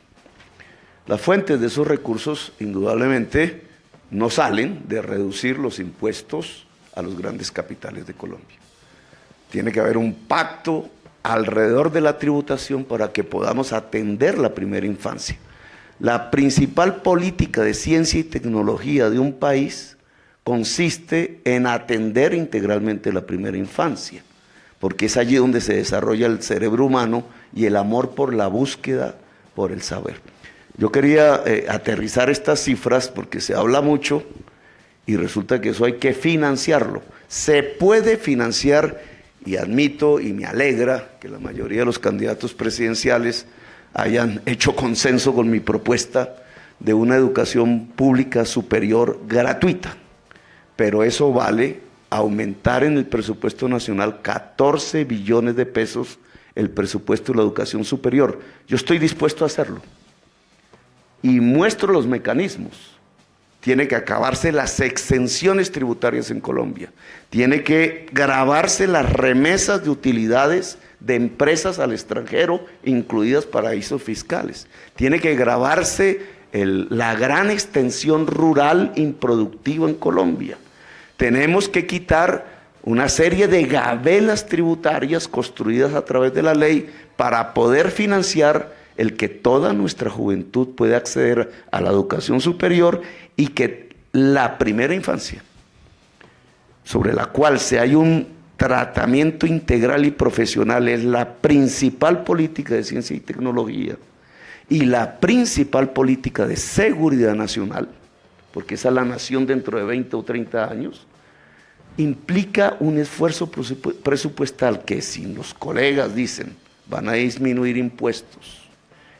Las fuentes de esos recursos, indudablemente, no salen de reducir los impuestos a los grandes capitales de Colombia. Tiene que haber un pacto alrededor de la tributación para que podamos atender la primera infancia. La principal política de ciencia y tecnología de un país consiste en atender integralmente la primera infancia, porque es allí donde se desarrolla el cerebro humano y el amor por la búsqueda, por el saber. Yo quería aterrizar estas cifras porque se habla mucho y resulta que eso hay que financiarlo. Se puede financiar, y admito y me alegra que la mayoría de los candidatos presidenciales hayan hecho consenso con mi propuesta de una educación pública superior gratuita. Pero eso vale aumentar en el presupuesto nacional 14 billones de pesos el presupuesto de la educación superior. Yo estoy dispuesto a hacerlo. Y muestro los mecanismos. Tiene que acabarse las exenciones tributarias en Colombia. Tiene que gravarse las remesas de utilidades de empresas al extranjero, incluidas paraísos fiscales. Tiene que gravarse la gran extensión rural improductiva en Colombia. Tenemos que quitar una serie de gabelas tributarias construidas a través de la ley para poder financiar el que toda nuestra juventud pueda acceder a la educación superior y que la primera infancia, sobre la cual se hay un tratamiento integral y profesional, es la principal política de ciencia y tecnología y la principal política de seguridad nacional, porque esa es la nación dentro de 20 o 30 años, implica un esfuerzo presupuestal que, si los colegas dicen van a disminuir impuestos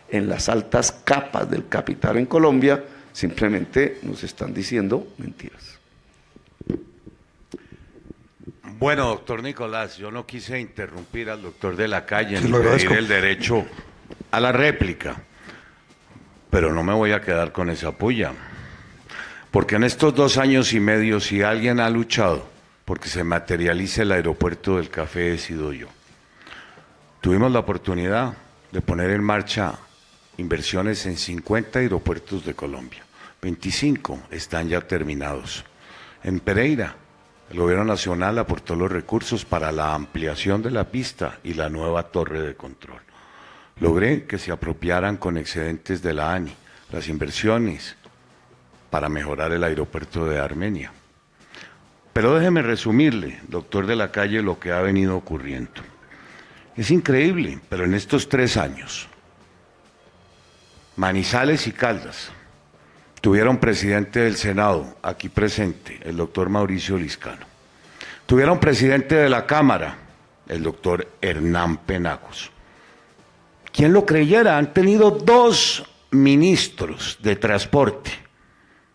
en las altas capas del capital en Colombia, simplemente nos están diciendo mentiras. Bueno, doctor Nicolás, yo no quise interrumpir al doctor de la calle ni pedir el derecho a la réplica, pero no me voy a quedar con esa puya, porque en estos 2 años y medio, si alguien ha luchado porque se materialice el aeropuerto del café, he sido yo. Tuvimos la oportunidad de poner en marcha inversiones en 50 aeropuertos de Colombia. 25 están ya terminados. En Pereira, el gobierno nacional aportó los recursos para la ampliación de la pista y la nueva torre de control. Logré que se apropiaran con excedentes de la ANI las inversiones para mejorar el aeropuerto de Armenia. Pero déjeme resumirle, doctor de la calle, lo que ha venido ocurriendo. Es increíble, pero en estos 3 años, Manizales y Caldas tuvieron presidente del Senado, aquí presente, el doctor Mauricio Liscano. Tuvieron presidente de la Cámara, el doctor Hernán Penagos. ¿Quién lo creyera? Han tenido 2 ministros de transporte,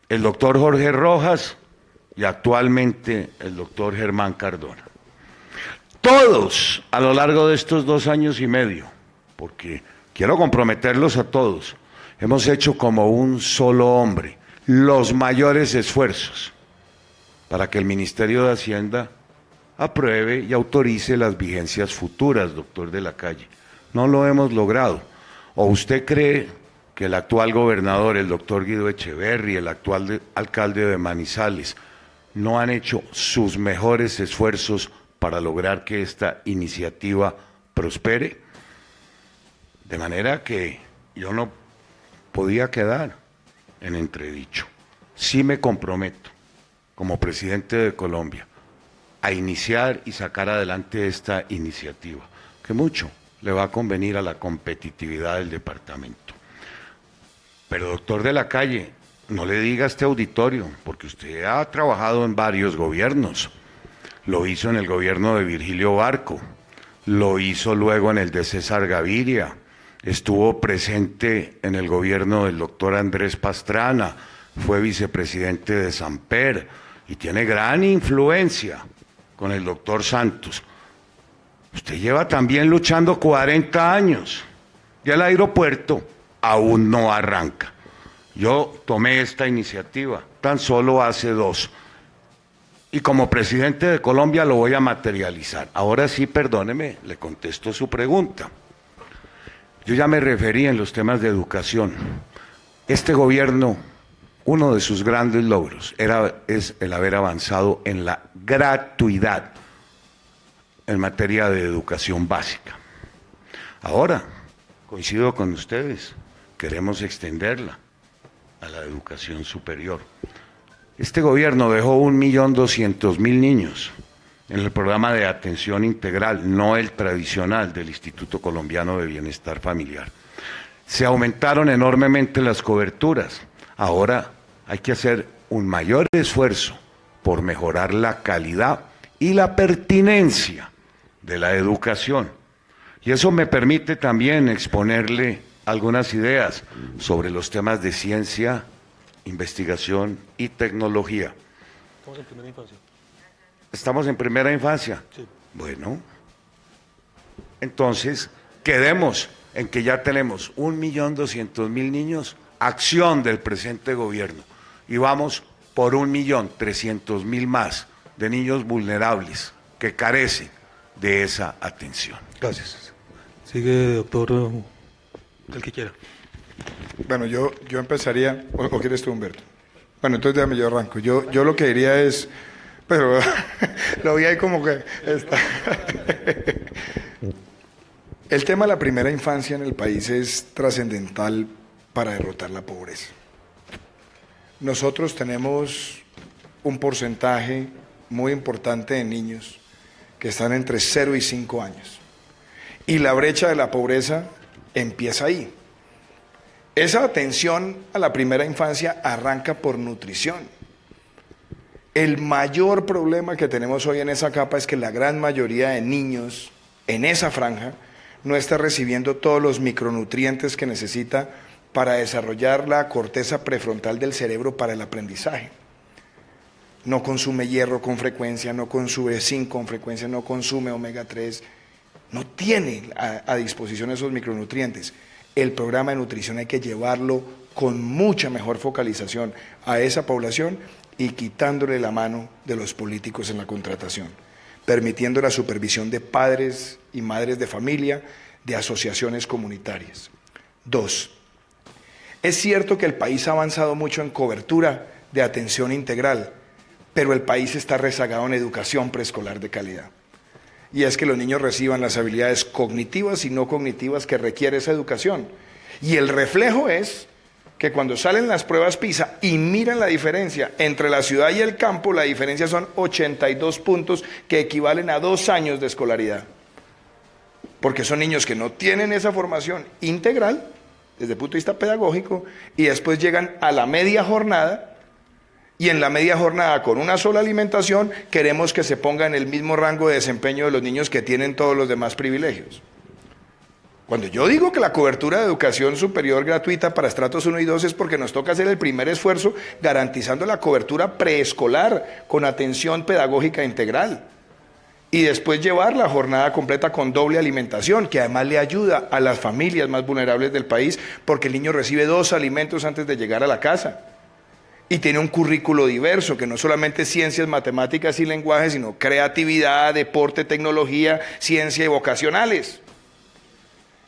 el doctor Jorge Rojas y actualmente el doctor Germán Cardona. Todos a lo largo de estos 2 años y medio, porque quiero comprometerlos a todos, hemos hecho como un solo hombre los mayores esfuerzos para que el Ministerio de Hacienda apruebe y autorice las vigencias futuras, doctor de la Calle. No lo hemos logrado. ¿O usted cree que el actual gobernador, el doctor Guido Echeverri, el actual alcalde de Manizales, no han hecho sus mejores esfuerzos para lograr que esta iniciativa prospere? De manera que yo no podía quedar en entredicho. Sí me comprometo, como presidente de Colombia, a iniciar y sacar adelante esta iniciativa, que mucho le va a convenir a la competitividad del departamento. Pero, doctor de la Calle, no le diga a este auditorio, porque usted ha trabajado en varios gobiernos. Lo hizo en el gobierno de Virgilio Barco, lo hizo luego en el de César Gaviria, estuvo presente en el gobierno del doctor Andrés Pastrana, fue vicepresidente de Samper y tiene gran influencia con el doctor Santos. Usted lleva también luchando 40 años y el aeropuerto aún no arranca. Yo tomé esta iniciativa tan solo hace 2 y como presidente de Colombia lo voy a materializar. Ahora sí, perdóneme, le contesto su pregunta. Yo ya me referí en los temas de educación. Este gobierno, uno de sus grandes logros es el haber avanzado en la gratuidad en materia de educación básica. Ahora, coincido con ustedes, queremos extenderla a la educación superior. Este gobierno dejó 1.200.000 niños en el programa de atención integral, no el tradicional del Instituto Colombiano de Bienestar Familiar. Se aumentaron enormemente las coberturas. Ahora hay que hacer un mayor esfuerzo por mejorar la calidad y la pertinencia de la educación. Y eso me permite también exponerle algunas ideas sobre los temas de ciencia, investigación y tecnología. Estamos en primera infancia. ¿Estamos en primera infancia? Sí. Bueno, entonces quedemos en que ya tenemos 1.200.000 niños, acción del presente gobierno, y vamos por 1.300.000 más de niños vulnerables que carecen de esa atención. Gracias. Sigue, doctor, el que quiera. Bueno, yo empezaría, o quieres tú, Humberto. Bueno, entonces déjame, yo arranco. Yo lo que diría es, pero lo vi ahí como que está. El tema de la primera infancia en el país es trascendental para derrotar la pobreza. Nosotros tenemos un porcentaje muy importante de niños que están entre 0 y 5 años. Y la brecha de la pobreza empieza ahí. Esa atención a la primera infancia arranca por nutrición. El mayor problema que tenemos hoy en esa capa es que la gran mayoría de niños en esa franja no está recibiendo todos los micronutrientes que necesita para desarrollar la corteza prefrontal del cerebro para el aprendizaje. No consume hierro con frecuencia, no consume zinc con frecuencia, no consume omega 3, no tiene a disposición esos micronutrientes. El programa de nutrición hay que llevarlo con mucha mejor focalización a esa población y quitándole la mano de los políticos en la contratación, permitiendo la supervisión de padres y madres de familia, de asociaciones comunitarias. 2. Es cierto que el país ha avanzado mucho en cobertura de atención integral, pero el país está rezagado en educación preescolar de calidad. Y es que los niños reciban las habilidades cognitivas y no cognitivas que requiere esa educación. Y el reflejo es que cuando salen las pruebas PISA y miran la diferencia entre la ciudad y el campo, la diferencia son 82 puntos que equivalen a 2 años de escolaridad. Porque son niños que no tienen esa formación integral desde el punto de vista pedagógico y después llegan a la media jornada y en la media jornada con una sola alimentación queremos que se ponga en el mismo rango de desempeño de los niños que tienen todos los demás privilegios. Cuando yo digo que la cobertura de educación superior gratuita para estratos 1 y 2 es porque nos toca hacer el primer esfuerzo garantizando la cobertura preescolar con atención pedagógica integral. Y después llevar la jornada completa con doble alimentación, que además le ayuda a las familias más vulnerables del país, porque el niño recibe 2 alimentos antes de llegar a la casa. Y tiene un currículo diverso, que no solamente es ciencias, matemáticas y lenguaje, sino creatividad, deporte, tecnología, ciencia y vocacionales.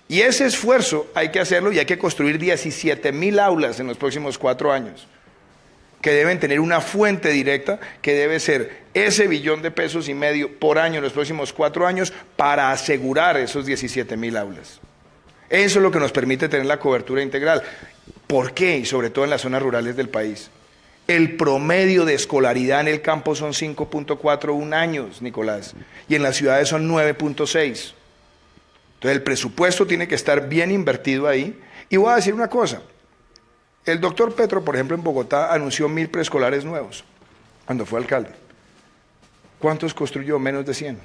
Y ese esfuerzo hay que hacerlo y hay que construir 17.000 aulas en los próximos 4 años, que deben tener una fuente directa, que debe ser ese $1,5 billones por año en los próximos 4 años para asegurar esos 17.000 aulas. Eso es lo que nos permite tener la cobertura integral. ¿Por qué? Y sobre todo en las zonas rurales del país. El promedio de escolaridad en el campo son 5.41 años, Nicolás, y en las ciudades son 9.6. Entonces el presupuesto tiene que estar bien invertido ahí. Y voy a decir una cosa, el doctor Petro, por ejemplo, en Bogotá anunció 1.000 preescolares nuevos cuando fue alcalde. ¿Cuántos construyó? Menos de 100.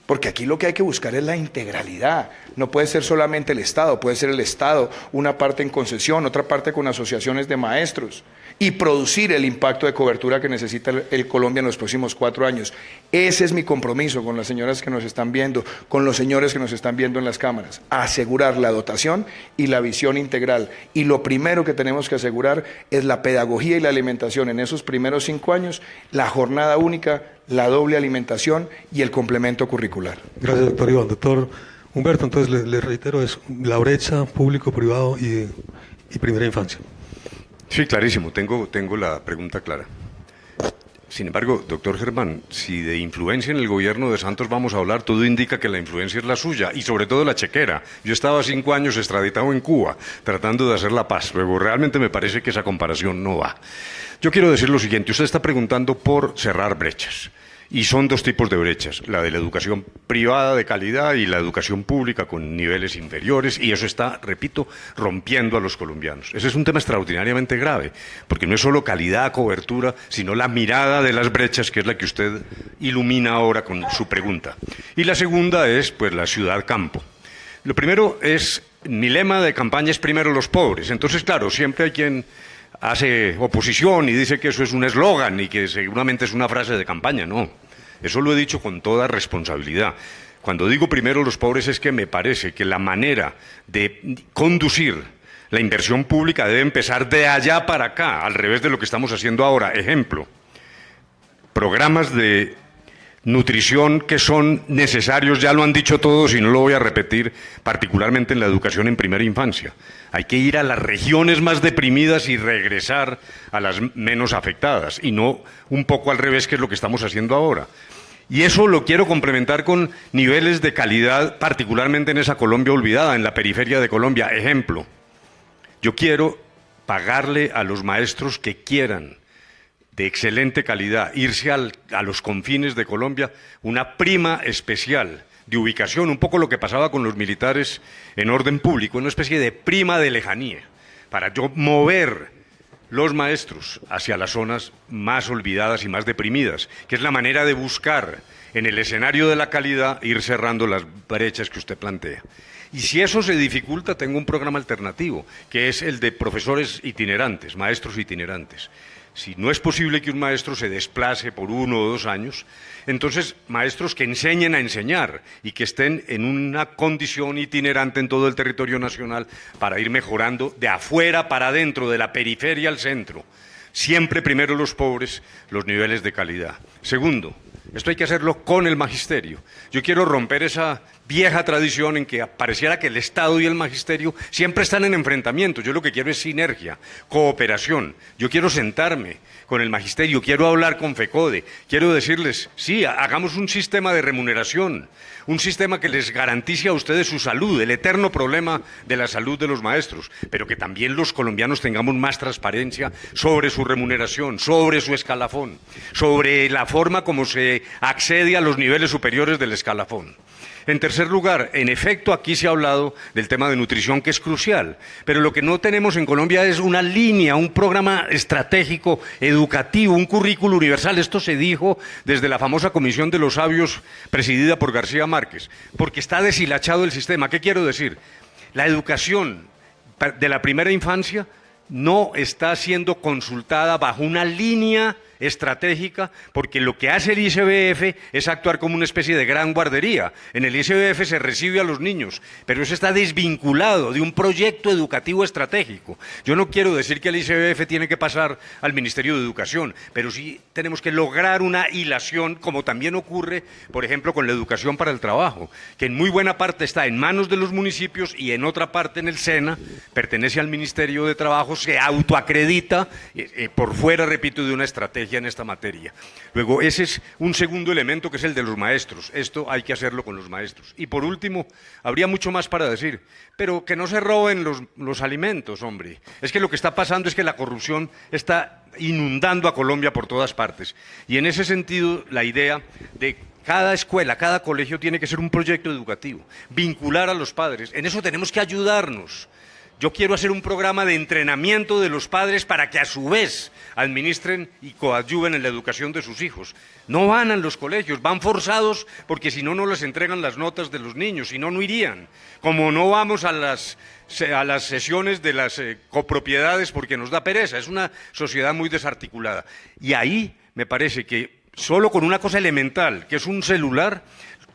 Porque aquí lo que hay que buscar es la integralidad. No puede ser solamente el Estado, puede ser el Estado, una parte en concesión, otra parte con asociaciones de maestros, y producir el impacto de cobertura que necesita el Colombia en los próximos 4 años. Ese es mi compromiso con las señoras que nos están viendo, con los señores que nos están viendo en las cámaras, asegurar la dotación y la visión integral. Y lo primero que tenemos que asegurar es la pedagogía y la alimentación en esos primeros 5 años, la jornada única, la doble alimentación y el complemento curricular. Gracias, doctor Iván. Doctor Humberto, entonces le reitero, es la brecha público-privado y primera infancia. Sí, clarísimo, tengo la pregunta clara. Sin embargo, doctor Germán, si de influencia en el gobierno de Santos vamos a hablar, todo indica que la influencia es la suya y sobre todo la chequera. Yo estaba 5 años extraditado en Cuba tratando de hacer la paz, luego realmente me parece que esa comparación no va. Yo quiero decir lo siguiente, usted está preguntando por cerrar brechas. Y son 2 tipos de brechas, la de la educación privada de calidad y la educación pública con niveles inferiores, y eso está, repito, rompiendo a los colombianos. Ese es un tema extraordinariamente grave, porque no es solo calidad, cobertura, sino la mirada de las brechas, que es la que usted ilumina ahora con su pregunta. Y la segunda es, pues, la ciudad-campo. Lo primero es, mi lema de campaña es primero los pobres. Entonces, claro, siempre hay quien hace oposición y dice que eso es un eslogan y que seguramente es una frase de campaña. No, eso lo he dicho con toda responsabilidad. Cuando digo primero los pobres es que me parece que la manera de conducir la inversión pública debe empezar de allá para acá, al revés de lo que estamos haciendo ahora. Ejemplo, programas de nutrición que son necesarios, ya lo han dicho todos y no lo voy a repetir, particularmente en la educación en primera infancia. Hay que ir a las regiones más deprimidas y regresar a las menos afectadas, y no un poco al revés, que es lo que estamos haciendo ahora. Y eso lo quiero complementar con niveles de calidad, particularmente en esa Colombia olvidada, en la periferia de Colombia. Ejemplo, yo quiero pagarle a los maestros que quieran, de excelente calidad, irse a los confines de Colombia, una prima especial de ubicación, un poco lo que pasaba con los militares en orden público, una especie de prima de lejanía, para yo mover los maestros hacia las zonas más olvidadas y más deprimidas, que es la manera de buscar en el escenario de la calidad ir cerrando las brechas que usted plantea. Y si eso se dificulta, tengo un programa alternativo, que es el de profesores itinerantes, maestros itinerantes. Si no es posible que un maestro se desplace por 1 o 2 años, entonces maestros que enseñen a enseñar y que estén en una condición itinerante en todo el territorio nacional para ir mejorando de afuera para adentro, de la periferia al centro. Siempre primero los pobres, los niveles de calidad. Segundo, esto hay que hacerlo con el magisterio. Yo quiero romper esa vieja tradición en que pareciera que el Estado y el magisterio siempre están en enfrentamiento. Yo lo que quiero es sinergia, cooperación. Yo quiero sentarme con el magisterio, quiero hablar con FECODE, quiero decirles, sí, hagamos un sistema de remuneración, un sistema que les garantice a ustedes su salud, el eterno problema de la salud de los maestros, pero que también los colombianos tengamos más transparencia sobre su remuneración, sobre su escalafón, sobre la forma como se que accede a los niveles superiores del escalafón. En tercer lugar, en efecto, aquí se ha hablado del tema de nutrición, que es crucial, pero lo que no tenemos en Colombia es una línea, un programa estratégico, educativo, un currículo universal. Esto se dijo desde la famosa Comisión de los Sabios, presidida por García Márquez, porque está deshilachado el sistema. ¿Qué quiero decir? La educación de la primera infancia no está siendo consultada bajo una línea estratégica, porque lo que hace el ICBF es actuar como una especie de gran guardería. En el ICBF se recibe a los niños, pero eso está desvinculado de un proyecto educativo estratégico. Yo no quiero decir que el ICBF tiene que pasar al Ministerio de Educación, pero sí tenemos que lograr una hilación, como también ocurre, por ejemplo, con la educación para el trabajo, que en muy buena parte está en manos de los municipios y en otra parte en el SENA, pertenece al Ministerio de Trabajo, se autoacredita por fuera, repito, de una estrategia en esta materia. Luego, ese es un segundo elemento, que es el de los maestros. Esto hay que hacerlo con los maestros. Y por último, habría mucho más para decir, pero que no se roben los alimentos, hombre. Es que lo que está pasando es que la corrupción está inundando a Colombia por todas partes. Y en ese sentido, la idea de cada escuela, cada colegio tiene que ser un proyecto educativo, vincular a los padres. En eso tenemos que ayudarnos. Yo quiero hacer un programa de entrenamiento de los padres para que a su vez administren y coadyuven en la educación de sus hijos. No van a los colegios, van forzados porque si no, no les entregan las notas de los niños, si no, no irían. Como no vamos a las sesiones de las copropiedades porque nos da pereza, es una sociedad muy desarticulada. Y ahí me parece que solo con una cosa elemental, que es un celular,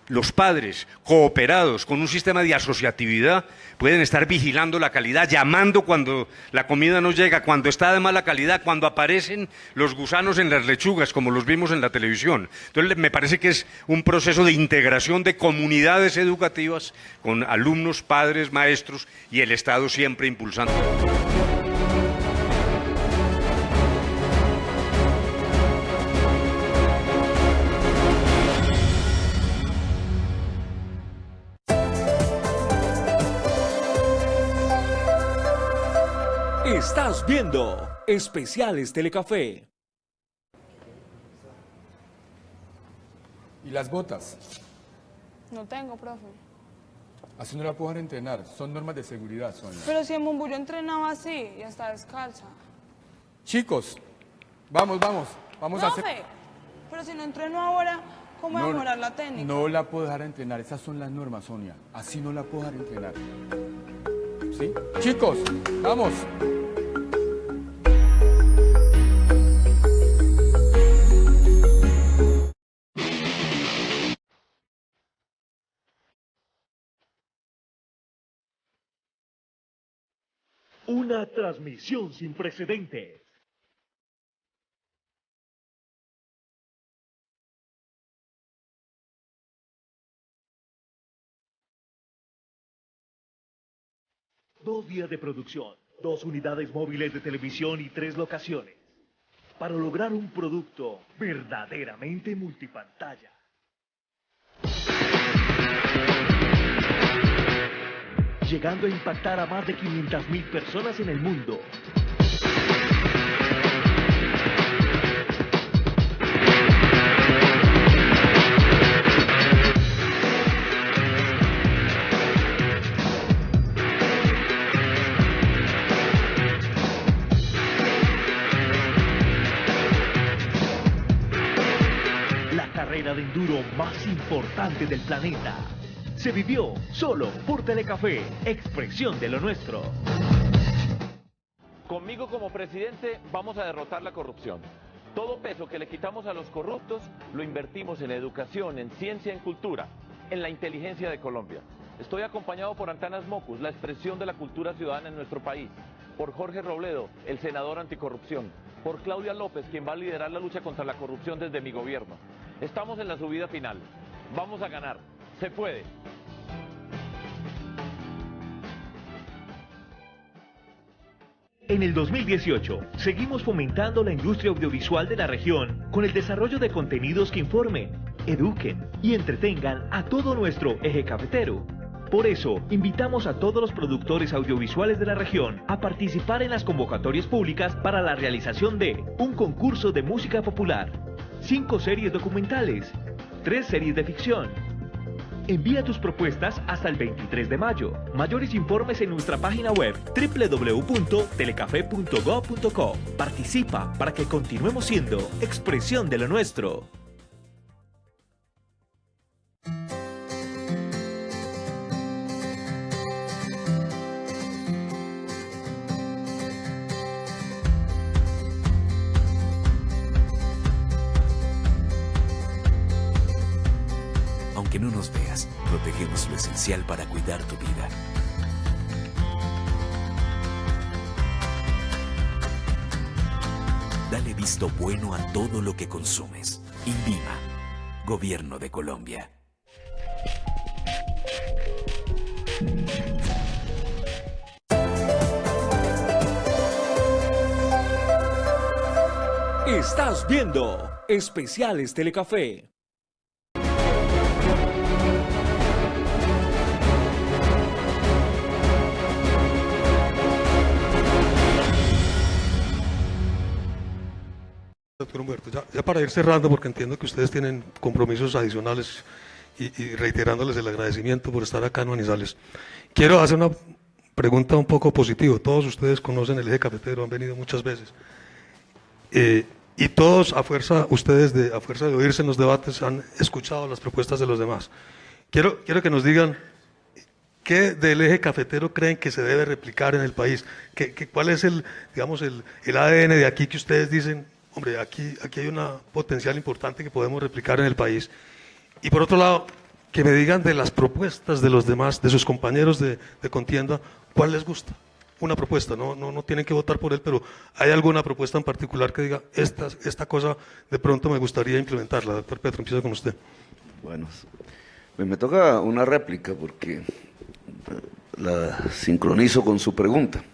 los padres, cooperados con un sistema de asociatividad, pueden estar vigilando la calidad, llamando cuando la comida no llega, cuando está de mala calidad, cuando aparecen los gusanos en las lechugas, como los vimos en la televisión. Entonces, me parece que es un proceso de integración de comunidades educativas con alumnos, padres, maestros y el Estado siempre impulsando. Estás viendo Especiales Telecafé. ¿Y las botas? No tengo, profe. Así no la puedo dejar entrenar. Son normas de seguridad, Sonia. Pero si en Bumburo entrenaba así y está descalza. Chicos, vamos a hacer... Profe, pero si no entreno ahora, ¿cómo voy a mejorar la técnica? No la puedo dejar entrenar. Esas son las normas, Sonia. Así no la puedo dejar entrenar. ¿Sí? Chicos, vamos. Una transmisión sin precedentes. Dos días de producción, 2 unidades móviles de televisión y 3 locaciones, para lograr un producto verdaderamente multipantalla. Llegando a impactar a más de 500.000 personas en el mundo. La carrera de enduro más importante del planeta se vivió solo por Telecafé, expresión de lo nuestro. Conmigo como presidente vamos a derrotar la corrupción. Todo peso que le quitamos a los corruptos lo invertimos en educación, en ciencia, en cultura, en la inteligencia de Colombia. Estoy acompañado por Antanas Mocus, la expresión de la cultura ciudadana en nuestro país, por Jorge Robledo, el senador anticorrupción, por Claudia López, quien va a liderar la lucha contra la corrupción desde mi gobierno. Estamos en la subida final. Vamos a ganar. Se puede. En el 2018, seguimos fomentando la industria audiovisual de la región con el desarrollo de contenidos que informen, eduquen y entretengan a todo nuestro eje cafetero. Por eso, invitamos a todos los productores audiovisuales de la región a participar en las convocatorias públicas para la realización de un concurso de música popular. 5 series documentales, 3 series de ficción. Envía tus propuestas hasta el 23 de mayo. Mayores informes en nuestra página web www.telecafe.go.co. Participa para que continuemos siendo expresión de lo nuestro. Aunque no nos veas, protegemos lo esencial para cuidar tu vida. Dale visto bueno a todo lo que consumes. INVIMA, Gobierno de Colombia. Estás viendo Especiales Telecafé. Doctor Humberto, ya para ir cerrando, porque entiendo que ustedes tienen compromisos adicionales y reiterándoles el agradecimiento por estar acá en Manizales, quiero hacer una pregunta un poco positiva. Todos ustedes conocen el eje cafetero, han venido muchas veces, y todos a fuerza de oírse en los debates han escuchado las propuestas de los demás. Quiero que nos digan qué del eje cafetero creen que se debe replicar en el país, cuál es el ADN de aquí que ustedes dicen, hombre, aquí hay una potencial importante que podemos replicar en el país. Y por otro lado, que me digan de las propuestas de los demás, de sus compañeros de contienda, ¿cuál les gusta? Una propuesta, no tienen que votar por él, pero ¿hay alguna propuesta en particular que diga, esta cosa de pronto me gustaría implementarla? Doctor Petro, empiezo con usted. Bueno, me toca una réplica porque la sincronizo con su pregunta.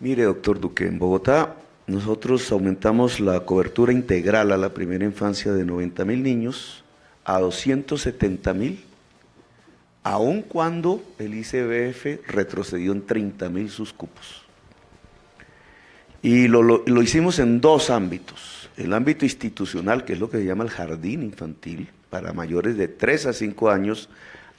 Mire, doctor Duque, en Bogotá nosotros aumentamos la cobertura integral a la primera infancia de 90.000 niños a 270.000, aun cuando el ICBF retrocedió en 30.000 sus cupos. Y lo hicimos en dos ámbitos. El ámbito institucional, que es lo que se llama el jardín infantil, para mayores de 3 a 5 años,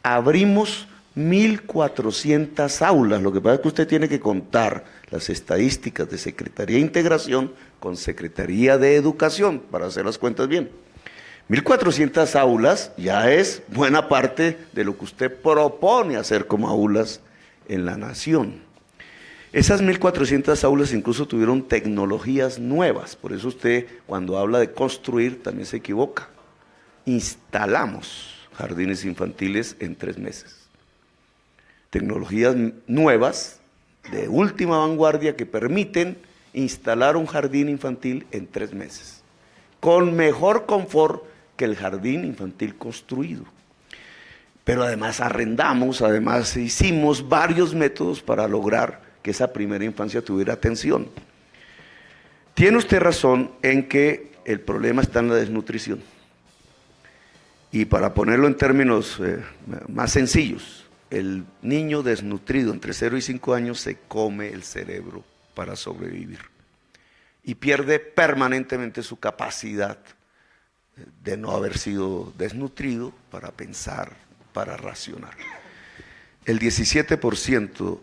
abrimos 1.400 aulas. Lo que pasa es que usted tiene que contar las estadísticas de Secretaría de Integración con Secretaría de Educación para hacer las cuentas bien. 1.400 aulas ya es buena parte de lo que usted propone hacer como aulas en la nación. Esas 1.400 aulas incluso tuvieron tecnologías nuevas, por eso usted cuando habla de construir también se equivoca. Instalamos jardines infantiles en 3 meses. Tecnologías nuevas, de última vanguardia, que permiten instalar un jardín infantil en 3 meses, con mejor confort que el jardín infantil construido. Pero además arrendamos, además hicimos varios métodos para lograr que esa primera infancia tuviera atención. Tiene usted razón en que el problema está en la desnutrición. Y para ponerlo en términos más sencillos, el niño desnutrido entre 0 y 5 años se come el cerebro para sobrevivir y pierde permanentemente su capacidad de no haber sido desnutrido para pensar, para racionar. El 17%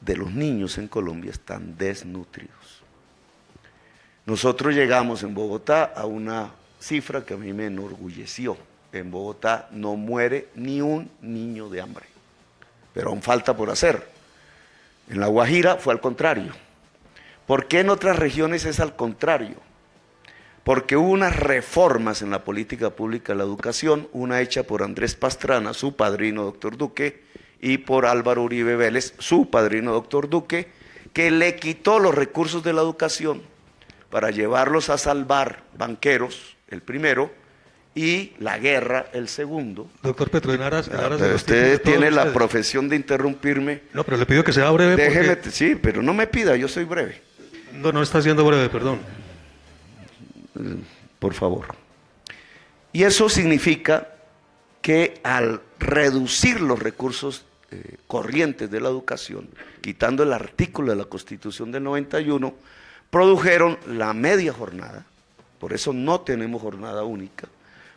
de los niños en Colombia están desnutridos. Nosotros llegamos en Bogotá a una cifra que a mí me enorgulleció. En Bogotá no muere ni un niño de hambre, pero aún falta por hacer. En La Guajira fue al contrario. ¿Por qué en otras regiones es al contrario? Porque hubo unas reformas en la política pública de la educación, una hecha por Andrés Pastrana, su padrino doctor Duque, y por Álvaro Uribe Vélez, su padrino doctor Duque, que le quitó los recursos de la educación para llevarlos a salvar banqueros, el primero, y la guerra, el segundo. Doctor Petro, en aras pero usted tiene la profesión de interrumpirme. No, pero le pido que sea breve. Déjeme, porque... Sí, pero no me pida, yo soy breve. No está siendo breve, perdón. Por favor. Y eso significa que al reducir los recursos corrientes de la educación, quitando el artículo de la Constitución del 91, produjeron la media jornada, por eso no tenemos jornada única,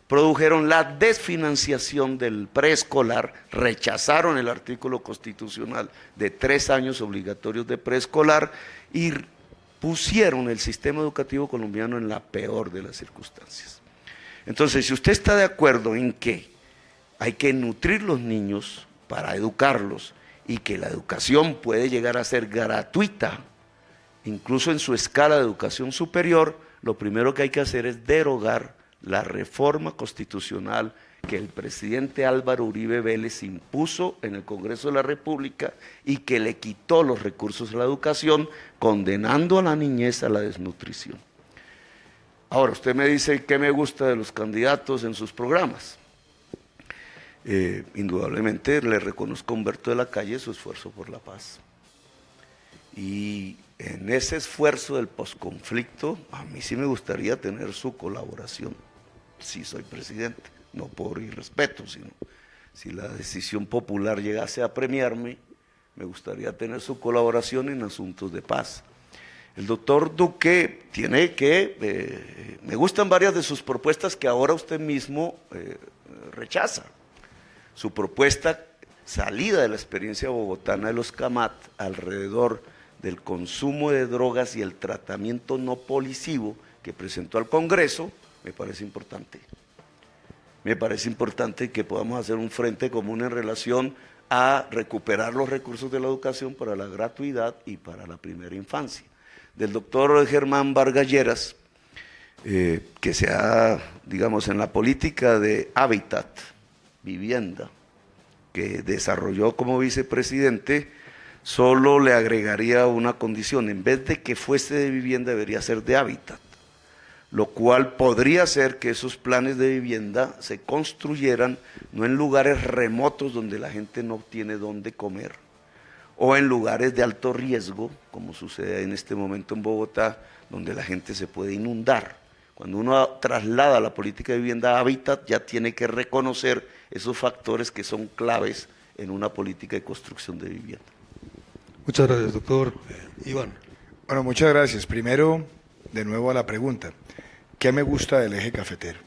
produjeron la desfinanciación del preescolar, rechazaron el artículo constitucional de 3 años obligatorios de preescolar y pusieron el sistema educativo colombiano en la peor de las circunstancias. Entonces, si usted está de acuerdo en que hay que nutrir los niños para educarlos y que la educación puede llegar a ser gratuita, incluso en su escala de educación superior, lo primero que hay que hacer es derogar la reforma constitucional que el presidente Álvaro Uribe Vélez impuso en el Congreso de la República y que le quitó los recursos a la educación, condenando a la niñez a la desnutrición. Ahora, usted me dice qué me gusta de los candidatos en sus programas. Indudablemente le reconozco a Humberto de la Calle su esfuerzo por la paz. Y en ese esfuerzo del posconflicto, a mí sí me gustaría tener su colaboración, si soy presidente, no por irrespeto, sino si la decisión popular llegase a premiarme, me gustaría tener su colaboración en asuntos de paz. El doctor Duque tiene que, me gustan varias de sus propuestas que ahora usted mismo rechaza. Su propuesta salida de la experiencia bogotana de los CAMAT alrededor del consumo de drogas y el tratamiento no policivo que presentó al Congreso, me parece importante. Me parece importante que podamos hacer un frente común en relación a recuperar los recursos de la educación para la gratuidad y para la primera infancia. Del doctor Germán Vargas Lleras, que se ha, digamos, en la política de hábitat, vivienda, que desarrolló como vicepresidente, solo le agregaría una condición: en vez de que fuese de vivienda, debería ser de hábitat, lo cual podría ser que esos planes de vivienda se construyeran no en lugares remotos donde la gente no tiene dónde comer, o en lugares de alto riesgo, como sucede en este momento en Bogotá, donde la gente se puede inundar. Cuando uno traslada la política de vivienda a hábitat, ya tiene que reconocer esos factores que son claves en una política de construcción de vivienda. Muchas gracias, doctor. Iván. Bueno, muchas gracias. Primero, de nuevo a la pregunta, ¿qué me gusta del eje cafetero?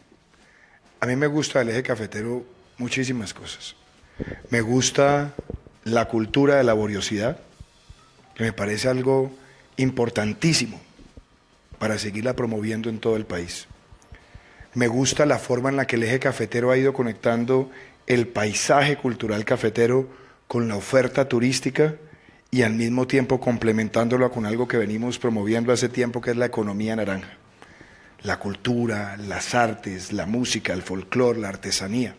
A mí me gusta del eje cafetero muchísimas cosas. Me gusta la cultura de laboriosidad, que me parece algo importantísimo para seguirla promoviendo en todo el país. Me gusta la forma en la que el eje cafetero ha ido conectando el paisaje cultural cafetero con la oferta turística y al mismo tiempo complementándolo con algo que venimos promoviendo hace tiempo, que es la economía naranja. La cultura, las artes, la música, el folclore, la artesanía.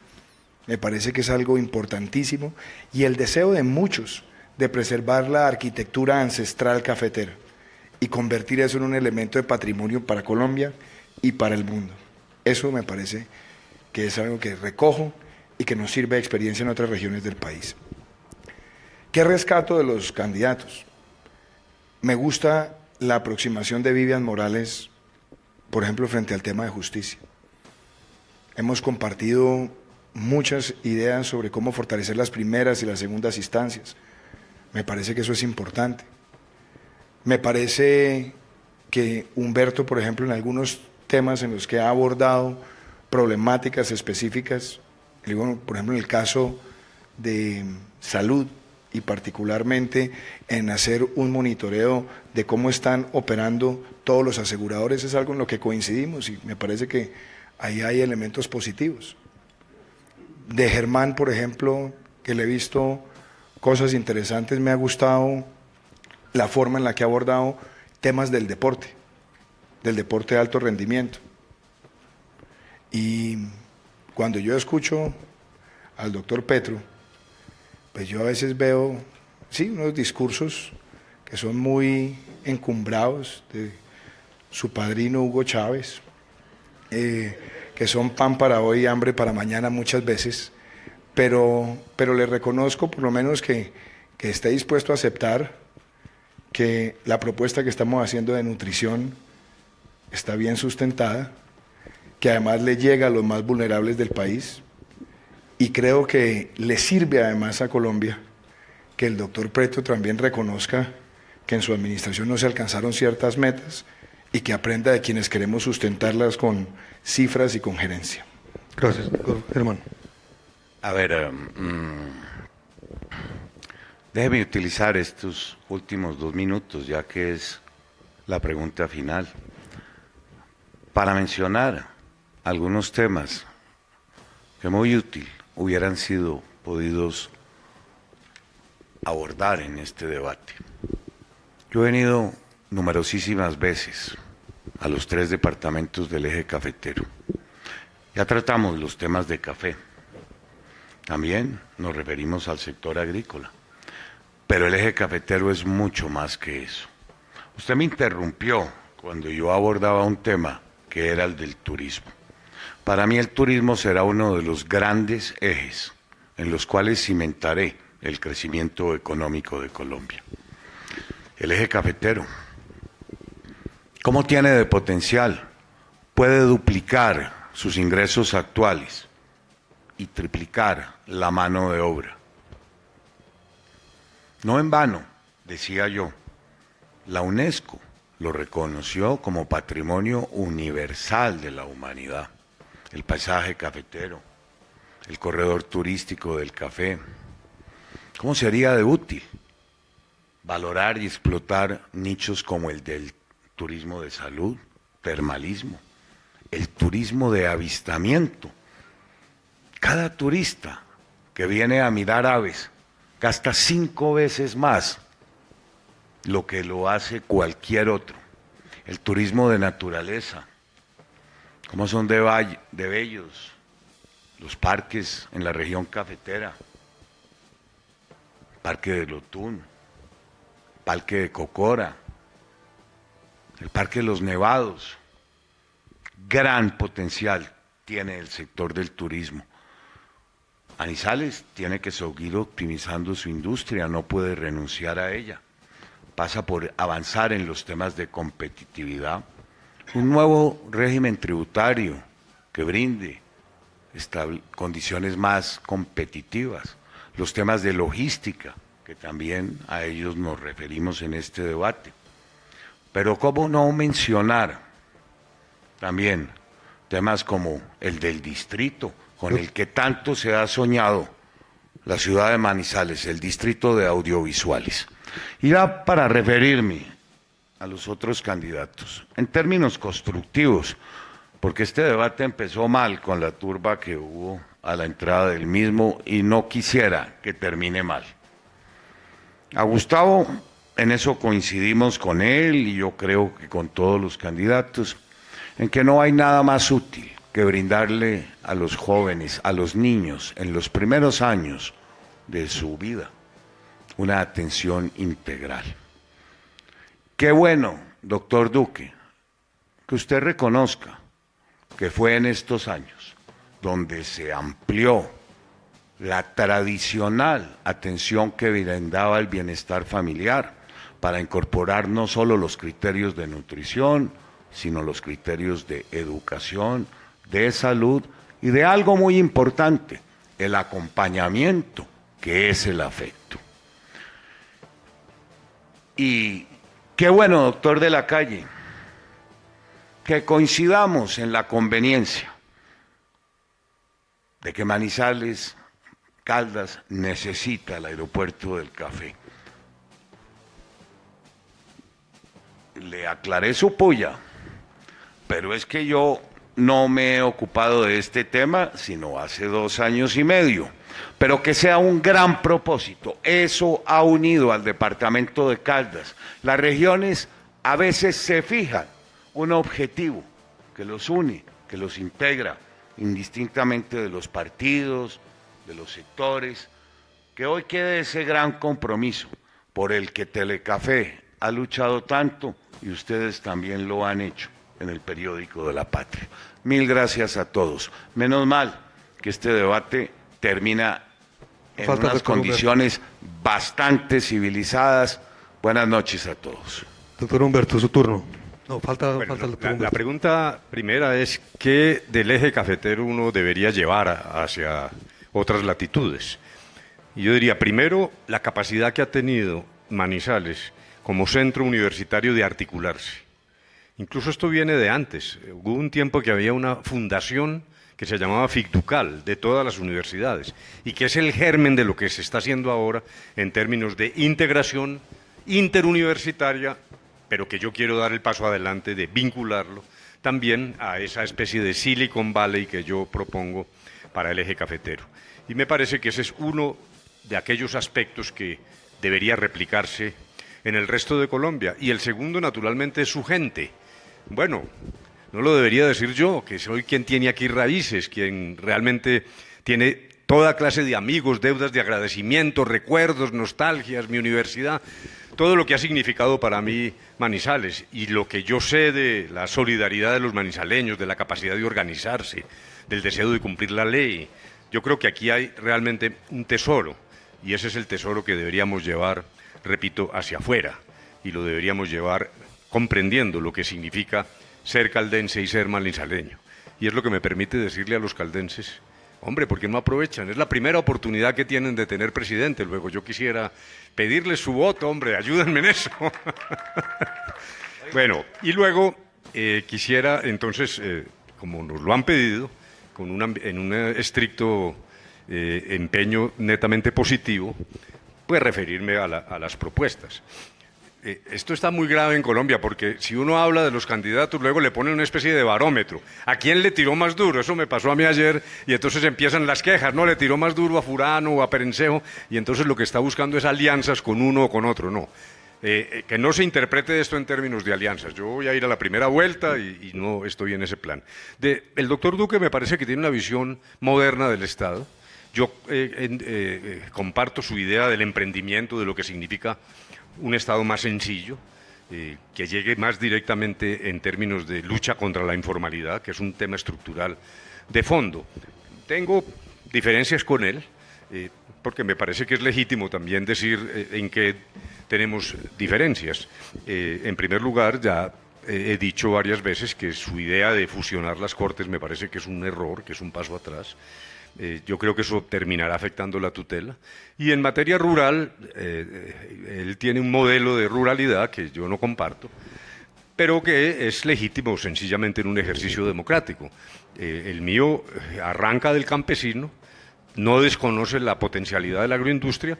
Me parece que es algo importantísimo y el deseo de muchos de preservar la arquitectura ancestral cafetera y convertir eso en un elemento de patrimonio para Colombia y para el mundo. Eso me parece que es algo que recojo y que nos sirve de experiencia en otras regiones del país. ¿Qué rescato de los candidatos? Me gusta la aproximación de Vivian Morales, por ejemplo, frente al tema de justicia. Hemos compartido muchas ideas sobre cómo fortalecer las primeras y las segundas instancias. Me parece que eso es importante. Me parece que Humberto, por ejemplo, en algunos temas en los que ha abordado problemáticas específicas, por ejemplo, en el caso de salud y particularmente en hacer un monitoreo de cómo están operando todos los aseguradores, es algo en lo que coincidimos y me parece que ahí hay elementos positivos. De Germán, por ejemplo, que le he visto cosas interesantes, me ha gustado la forma en la que ha abordado temas del deporte de alto rendimiento. Y cuando yo escucho al doctor Petro, pues yo a veces veo, sí, unos discursos que son muy encumbrados de su padrino Hugo Chávez, que son pan para hoy y hambre para mañana muchas veces, pero le reconozco por lo menos que esté dispuesto a aceptar que la propuesta que estamos haciendo de nutrición está bien sustentada, que además le llega a los más vulnerables del país, y creo que le sirve además a Colombia que el doctor Petro también reconozca que en su administración no se alcanzaron ciertas metas y que aprenda de quienes queremos sustentarlas con cifras y con gerencia. Gracias, doctor Germán. A ver, déjeme utilizar estos últimos 2 minutos, ya que es la pregunta final, para mencionar algunos temas que muy útil hubieran sido podidos abordar en este debate. Yo he venido numerosísimas veces a los 3 departamentos del eje cafetero. Ya tratamos los temas de café. También nos referimos al sector agrícola. Pero el eje cafetero es mucho más que eso. Usted me interrumpió cuando yo abordaba un tema que era el del turismo. Para mí el turismo será uno de los grandes ejes en los cuales cimentaré el crecimiento económico de Colombia. El eje cafetero, ¿cómo tiene de potencial? Puede duplicar sus ingresos actuales y triplicar la mano de obra. No en vano, decía yo, la UNESCO lo reconoció como patrimonio universal de la humanidad. El paisaje cafetero, el corredor turístico del café. ¿Cómo sería de útil valorar y explotar nichos como el del turismo de salud, termalismo, el turismo de avistamiento? Cada turista que viene a mirar aves gasta 5 veces más lo que lo hace cualquier otro. El turismo de naturaleza, cómo son de bellos los parques en la región cafetera, Parque de Lotún, Parque de Cocora, el Parque de los Nevados. Gran potencial tiene el sector del turismo. Manizales tiene que seguir optimizando su industria, no puede renunciar a ella. Pasa por avanzar en los temas de competitividad, un nuevo régimen tributario que brinde condiciones más competitivas, los temas de logística, que también a ellos nos referimos en este debate. Pero cómo no mencionar también temas como el del distrito, con el que tanto se ha soñado la ciudad de Manizales, el distrito de audiovisuales. Y ya para referirme a los otros candidatos, en términos constructivos, porque este debate empezó mal con la turba que hubo a la entrada del mismo y no quisiera que termine mal. A Gustavo, en eso coincidimos con él y yo creo que con todos los candidatos, en que no hay nada más útil que brindarle a los jóvenes, a los niños, en los primeros años de su vida, una atención integral. Qué bueno, doctor Duque, que usted reconozca que fue en estos años donde se amplió la tradicional atención que brindaba el bienestar familiar para incorporar no solo los criterios de nutrición, sino los criterios de educación, de salud y de algo muy importante, el acompañamiento, que es el afecto. Y qué bueno, doctor de la Calle, que coincidamos en la conveniencia de que Manizales, Caldas, necesita el aeropuerto del café. Le aclaré su puya, pero es que yo no me he ocupado de este tema sino hace 2 años y medio, pero que sea un gran propósito. Eso ha unido al departamento de Caldas. Las regiones a veces se fijan un objetivo que los une, que los integra, indistintamente de los partidos, de los sectores, que hoy quede ese gran compromiso por el que Telecafé ha luchado tanto y ustedes también lo han hecho en el periódico de la Patria. Mil gracias a todos. Menos mal que este debate termina en unas condiciones bastante civilizadas. Buenas noches a todos. Doctor Humberto, su turno. No, falta el doctor Humberto. La pregunta primera es ¿qué del eje cafetero uno debería llevar hacia otras latitudes? Y yo diría, primero, la capacidad que ha tenido Manizales como centro universitario de articularse. Incluso esto viene de antes. Hubo un tiempo que había una fundación que se llamaba FICDUCAL, de todas las universidades, y que es el germen de lo que se está haciendo ahora en términos de integración interuniversitaria, pero que yo quiero dar el paso adelante de vincularlo también a esa especie de Silicon Valley que yo propongo para el eje cafetero. Y me parece que ese es uno de aquellos aspectos que debería replicarse en el resto de Colombia. Y el segundo, naturalmente, es su gente. Bueno, no lo debería decir yo, que soy quien tiene aquí raíces, quien realmente tiene toda clase de amigos, deudas de agradecimiento, recuerdos, nostalgias, mi universidad, todo lo que ha significado para mí Manizales y lo que yo sé de la solidaridad de los manizaleños, de la capacidad de organizarse, del deseo de cumplir la ley. Yo creo que aquí hay realmente un tesoro y ese es el tesoro que deberíamos llevar, repito, hacia afuera y lo deberíamos llevar comprendiendo lo que significa ser caldense y ser manizaleño. Y es lo que me permite decirle a los caldenses, hombre, ¿por qué no aprovechan? Es la primera oportunidad que tienen de tener presidente. Luego yo quisiera pedirles su voto, hombre, ayúdenme en eso. Bueno, y luego quisiera entonces, como nos lo han pedido, en un estricto empeño netamente positivo, pues referirme a las propuestas. Esto está muy grave en Colombia porque si uno habla de los candidatos luego le ponen una especie de barómetro. ¿A quién le tiró más duro? Eso me pasó a mí ayer y entonces empiezan las quejas, ¿no? Le tiró más duro a Furano o a Perencejo y entonces lo que está buscando es alianzas con uno o con otro, no. Que no se interprete esto en términos de alianzas. Yo voy a ir a la primera vuelta y no estoy en ese plan. El doctor Duque me parece que tiene una visión moderna del Estado. Yo comparto su idea del emprendimiento, de lo que significa un Estado más sencillo, que llegue más directamente en términos de lucha contra la informalidad, que es un tema estructural de fondo. Tengo diferencias con él, porque me parece que es legítimo también decir en qué tenemos diferencias. En primer lugar, ya he dicho varias veces que su idea de fusionar las Cortes me parece que es un error, que es un paso atrás. Yo creo que eso terminará afectando la tutela. Y en materia rural, él tiene un modelo de ruralidad que yo no comparto, pero que es legítimo sencillamente en un ejercicio democrático. El mío arranca del campesino, no desconoce la potencialidad de la agroindustria.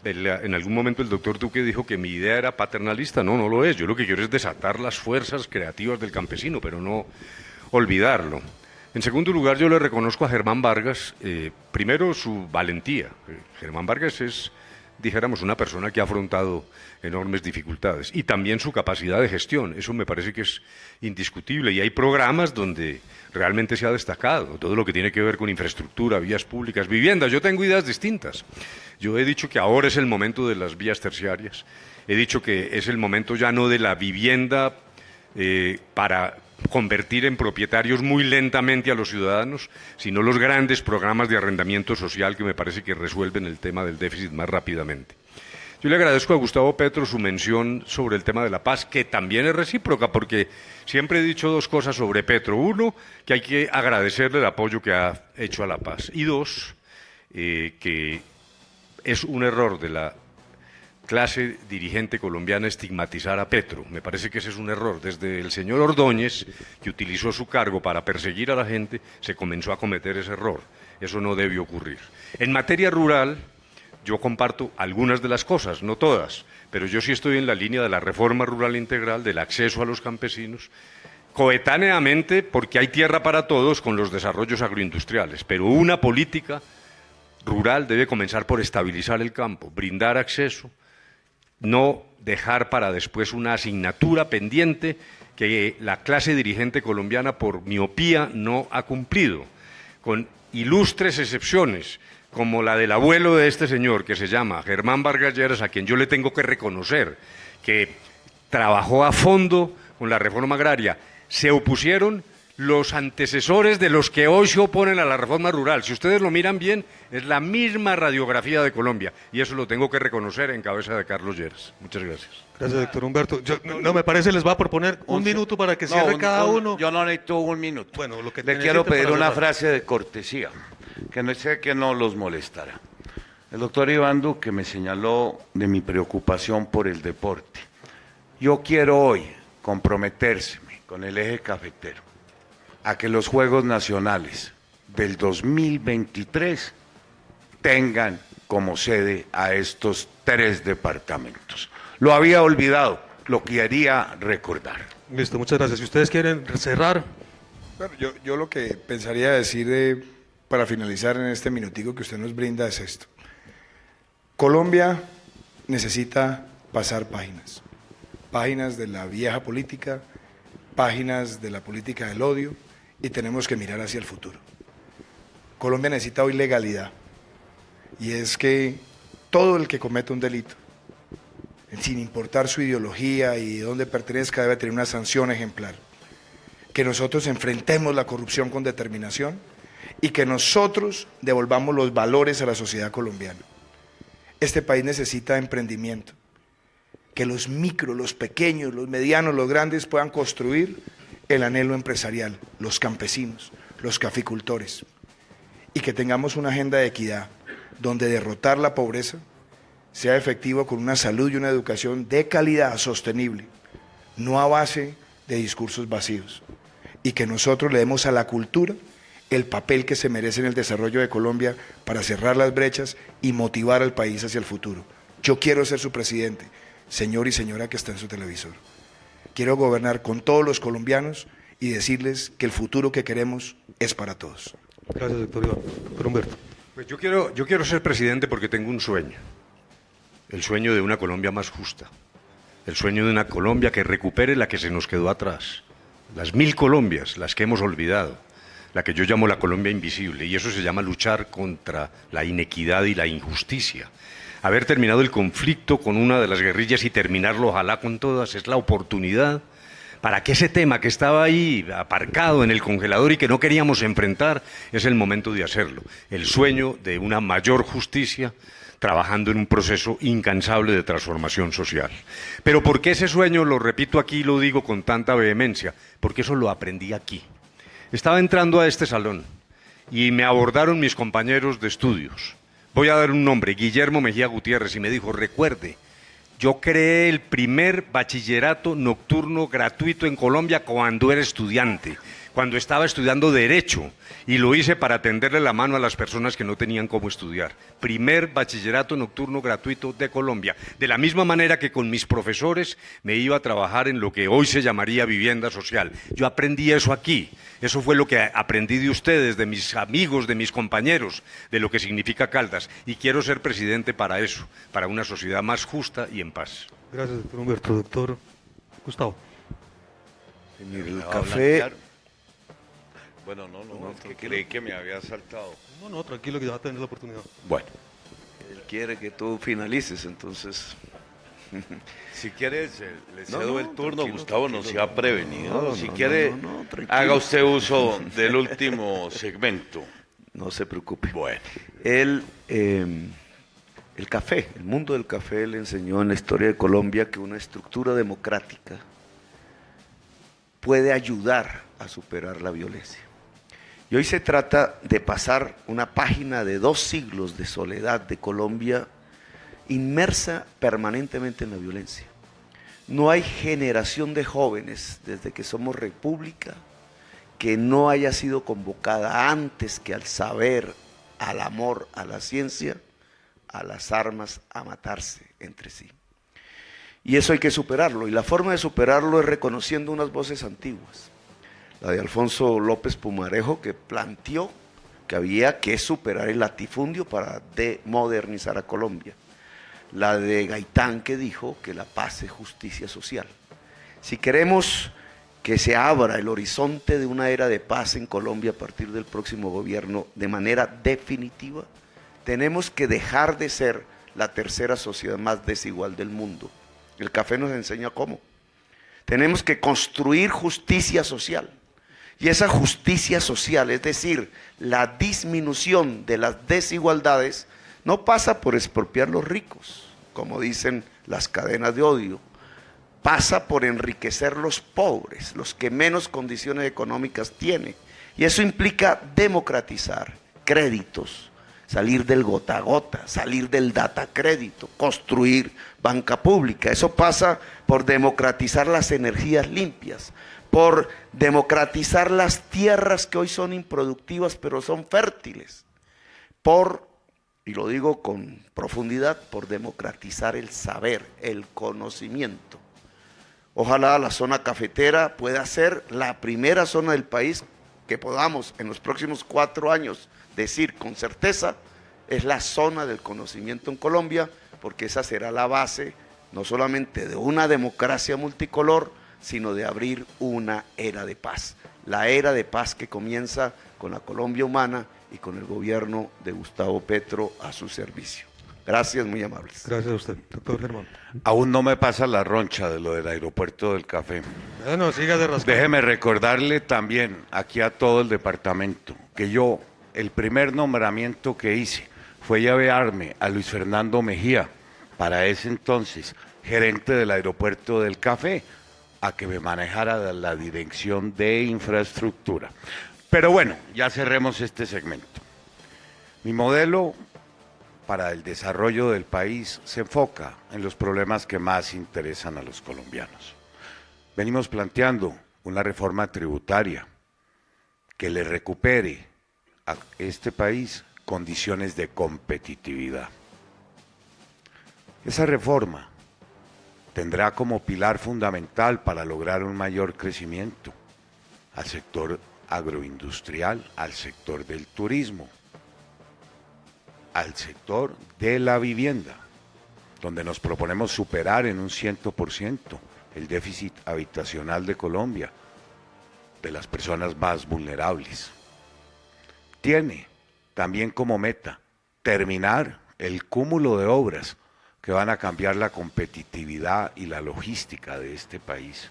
En algún momento el doctor Duque dijo que mi idea era paternalista. No, no lo es. Yo lo que quiero es desatar las fuerzas creativas del campesino, pero no olvidarlo. En segundo lugar, yo le reconozco a Germán Vargas, primero, su valentía. Germán Vargas es, dijéramos, una persona que ha afrontado enormes dificultades y también su capacidad de gestión. Eso me parece que es indiscutible y hay programas donde realmente se ha destacado, todo lo que tiene que ver con infraestructura, vías públicas, viviendas. Yo tengo ideas distintas. Yo he dicho que ahora es el momento de las vías terciarias, he dicho que es el momento ya no de la vivienda para convertir en propietarios muy lentamente a los ciudadanos, sino los grandes programas de arrendamiento social que me parece que resuelven el tema del déficit más rápidamente. Yo le agradezco a Gustavo Petro su mención sobre el tema de la paz, que también es recíproca, porque siempre he dicho dos cosas sobre Petro. Uno, que hay que agradecerle el apoyo que ha hecho a la paz. Y dos, que es un error de la clase dirigente colombiana estigmatizar a Petro. Me parece que ese es un error. Desde el señor Ordóñez, que utilizó su cargo para perseguir a la gente, se comenzó a cometer ese error. Eso no debe ocurrir. En materia rural, yo comparto algunas de las cosas, no todas, pero yo sí estoy en la línea de la reforma rural integral, del acceso a los campesinos, coetáneamente, porque hay tierra para todos con los desarrollos agroindustriales, pero una política rural debe comenzar por estabilizar el campo, brindar acceso, no dejar para después una asignatura pendiente que la clase dirigente colombiana por miopía no ha cumplido, con ilustres excepciones, como la del abuelo de este señor, que se llama Germán Vargas Lleras, a quien yo le tengo que reconocer, que trabajó a fondo con la reforma agraria. Se opusieron los antecesores de los que hoy se oponen a la reforma rural. Si ustedes lo miran bien, es la misma radiografía de Colombia, y eso lo tengo que reconocer en cabeza de Carlos Lleras. Muchas gracias. Gracias, doctor Humberto. No me parece, les va a proponer un minuto para que cierre cada uno. Yo no necesito un minuto. Bueno, lo que le quiero pedir una frase de cortesía, que no sé que no los molestará. El doctor Iván Duque me señaló de mi preocupación por el deporte. Yo quiero hoy comprometérseme con el eje cafetero, a que los Juegos Nacionales del 2023 tengan como sede a estos 3 departamentos. Lo había olvidado, lo quería recordar. Listo, muchas gracias. Si ustedes quieren cerrar. Bueno, yo lo que pensaría decir para finalizar en este minutico que usted nos brinda es esto. Colombia necesita pasar páginas, páginas de la vieja política, páginas de la política del odio, y tenemos que mirar hacia el futuro. Colombia necesita hoy legalidad, y es que todo el que comete un delito, sin importar su ideología y de dónde pertenezca, debe tener una sanción ejemplar. Que nosotros enfrentemos la corrupción con determinación y que nosotros devolvamos los valores a la sociedad colombiana. Este país necesita emprendimiento, que los micros, los pequeños, los medianos, los grandes puedan construir el anhelo empresarial, los campesinos, los caficultores, y que tengamos una agenda de equidad donde derrotar la pobreza sea efectivo con una salud y una educación de calidad sostenible, no a base de discursos vacíos, y que nosotros le demos a la cultura el papel que se merece en el desarrollo de Colombia para cerrar las brechas y motivar al país hacia el futuro. Yo quiero ser su presidente, señor y señora que está en su televisor. Quiero gobernar con todos los colombianos y decirles que el futuro que queremos es para todos. Gracias, doctor Iván. Doctor Humberto. Pues yo quiero ser presidente porque tengo un sueño, el sueño de una Colombia más justa, el sueño de una Colombia que recupere la que se nos quedó atrás, las 1000 Colombias, las que hemos olvidado, la que yo llamo la Colombia invisible, y eso se llama luchar contra la inequidad y la injusticia. Haber terminado el conflicto con una de las guerrillas y terminarlo ojalá con todas es la oportunidad para que ese tema que estaba ahí aparcado en el congelador y que no queríamos enfrentar, es el momento de hacerlo. El sueño de una mayor justicia, trabajando en un proceso incansable de transformación social. Pero ¿por qué ese sueño, lo repito aquí y lo digo con tanta vehemencia? Porque eso lo aprendí aquí. Estaba entrando a este salón y me abordaron mis compañeros de estudios. Voy a dar un nombre, Guillermo Mejía Gutiérrez, y me dijo, recuerde, yo creé el primer bachillerato nocturno gratuito en Colombia cuando era estudiante, cuando estaba estudiando Derecho, y lo hice para tenderle la mano a las personas que no tenían cómo estudiar. Primer bachillerato nocturno gratuito de Colombia. De la misma manera que con mis profesores me iba a trabajar en lo que hoy se llamaría vivienda social. Yo aprendí eso aquí. Eso fue lo que aprendí de ustedes, de mis amigos, de mis compañeros, de lo que significa Caldas. Y quiero ser presidente para eso, para una sociedad más justa y en paz. Gracias, doctor Humberto. Doctor Gustavo. El café... Bueno, no, es que creí que me había saltado. No, tranquilo que ya va a tener la oportunidad. Bueno, él quiere que tú finalices, entonces... Si quieres, le cedo No, el turno, tranquilo, Gustavo tranquilo. nos ha prevenido. No, Si no, quiere, tranquilo. haga usted uso del último segmento. No se preocupe. Bueno. El café, el mundo del café le enseñó en la historia de Colombia que una estructura democrática puede ayudar a superar la violencia. Y hoy se trata de pasar una página de 2 siglos de soledad de Colombia inmersa permanentemente en la violencia. No hay generación de jóvenes desde que somos república que no haya sido convocada antes que al saber, al amor, a la ciencia, a las armas, a matarse entre sí. Y eso hay que superarlo, y la forma de superarlo es reconociendo unas voces antiguas. La de Alfonso López Pumarejo, que planteó que había que superar el latifundio para modernizar a Colombia. La de Gaitán, que dijo que la paz es justicia social. Si queremos que se abra el horizonte de una era de paz en Colombia a partir del próximo gobierno de manera definitiva, tenemos que dejar de ser la tercera sociedad más desigual del mundo. El café nos enseña cómo. Tenemos que construir justicia social. Y esa justicia social, es decir, la disminución de las desigualdades, no pasa por expropiar los ricos, como dicen las cadenas de odio. Pasa por enriquecer los pobres, los que menos condiciones económicas tienen. Y eso implica democratizar créditos, salir del gota a gota, salir del data crédito, construir banca pública. Eso pasa por democratizar las energías limpias, por democratizar las tierras que hoy son improductivas pero son fértiles, y lo digo con profundidad, por democratizar el saber, el conocimiento. Ojalá la zona cafetera pueda ser la primera zona del país que podamos en los próximos 4 años decir con certeza, es la zona del conocimiento en Colombia, porque esa será la base no solamente de una democracia multicolor, sino de abrir una era de paz. La era de paz que comienza con la Colombia humana y con el gobierno de Gustavo Petro a su servicio. Gracias, muy amables. Gracias a usted, doctor Germán. Aún no me pasa la roncha de lo del aeropuerto del café. Bueno, siga de rascar. Déjeme recordarle también aquí a todo el departamento que yo, el primer nombramiento que hice fue llevarme a Luis Fernando Mejía, para ese entonces gerente del aeropuerto del café, a que me manejara la dirección de infraestructura. Pero bueno, ya cerremos este segmento. Mi modelo para el desarrollo del país se enfoca en los problemas que más interesan a los colombianos. Venimos planteando una reforma tributaria que le recupere a este país condiciones de competitividad. Esa reforma tendrá como pilar fundamental para lograr un mayor crecimiento al sector agroindustrial, al sector del turismo, al sector de la vivienda, donde nos proponemos superar en un 100% el déficit habitacional de Colombia, de las personas más vulnerables. Tiene también como meta terminar el cúmulo de obras que van a cambiar la competitividad y la logística de este país.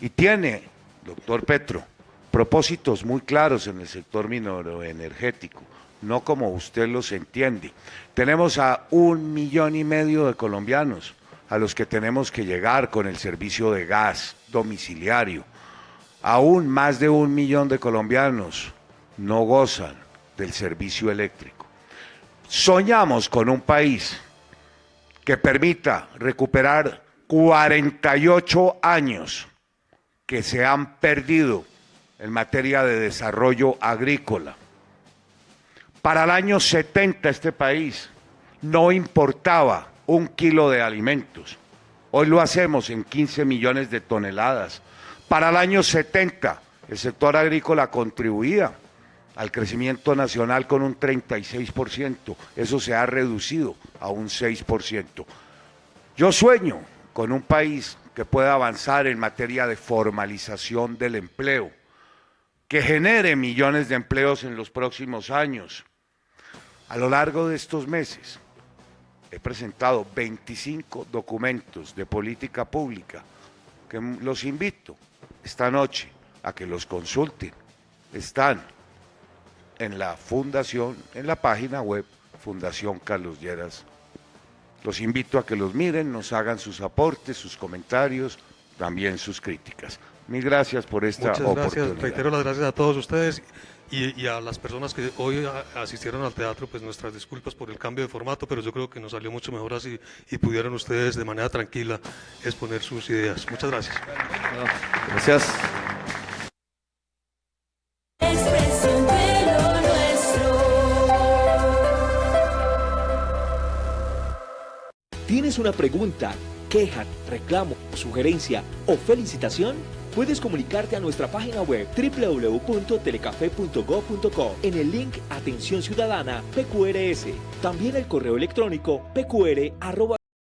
Y tiene, doctor Petro, propósitos muy claros en el sector mineroenergético, no como usted los entiende. Tenemos a 1,5 millones de colombianos a los que tenemos que llegar con el servicio de gas domiciliario. Aún más de 1 millón de colombianos no gozan del servicio eléctrico. Soñamos con un país que permita recuperar 48 años que se han perdido en materia de desarrollo agrícola. Para el año 70 este país no importaba 1 kilo de alimentos. Hoy lo hacemos en 15 millones de toneladas. Para el año 70 el sector agrícola contribuía al crecimiento nacional con un 36%. Eso se ha reducido a un 6%. Yo sueño con un país que pueda avanzar en materia de formalización del empleo, que genere millones de empleos en los próximos años. A lo largo de estos meses he presentado 25 documentos de política pública que los invito esta noche a que los consulten. Están en la fundación, en la página web Fundación Carlos Lleras. Los invito a que los miren, nos hagan sus aportes, sus comentarios, también sus críticas. Mil gracias por esta oportunidad. Muchas gracias, reitero las gracias a todos ustedes y a las personas que hoy asistieron al teatro, pues nuestras disculpas por el cambio de formato, pero yo creo que nos salió mucho mejor así y pudieron ustedes de manera tranquila exponer sus ideas. Muchas gracias. Gracias. ¿Tienes una pregunta, queja, reclamo, sugerencia o felicitación? Puedes comunicarte a nuestra página web www.telecafe.gov.co en el link Atención Ciudadana PQRS. También el correo electrónico pqr@telecafe.gov.co.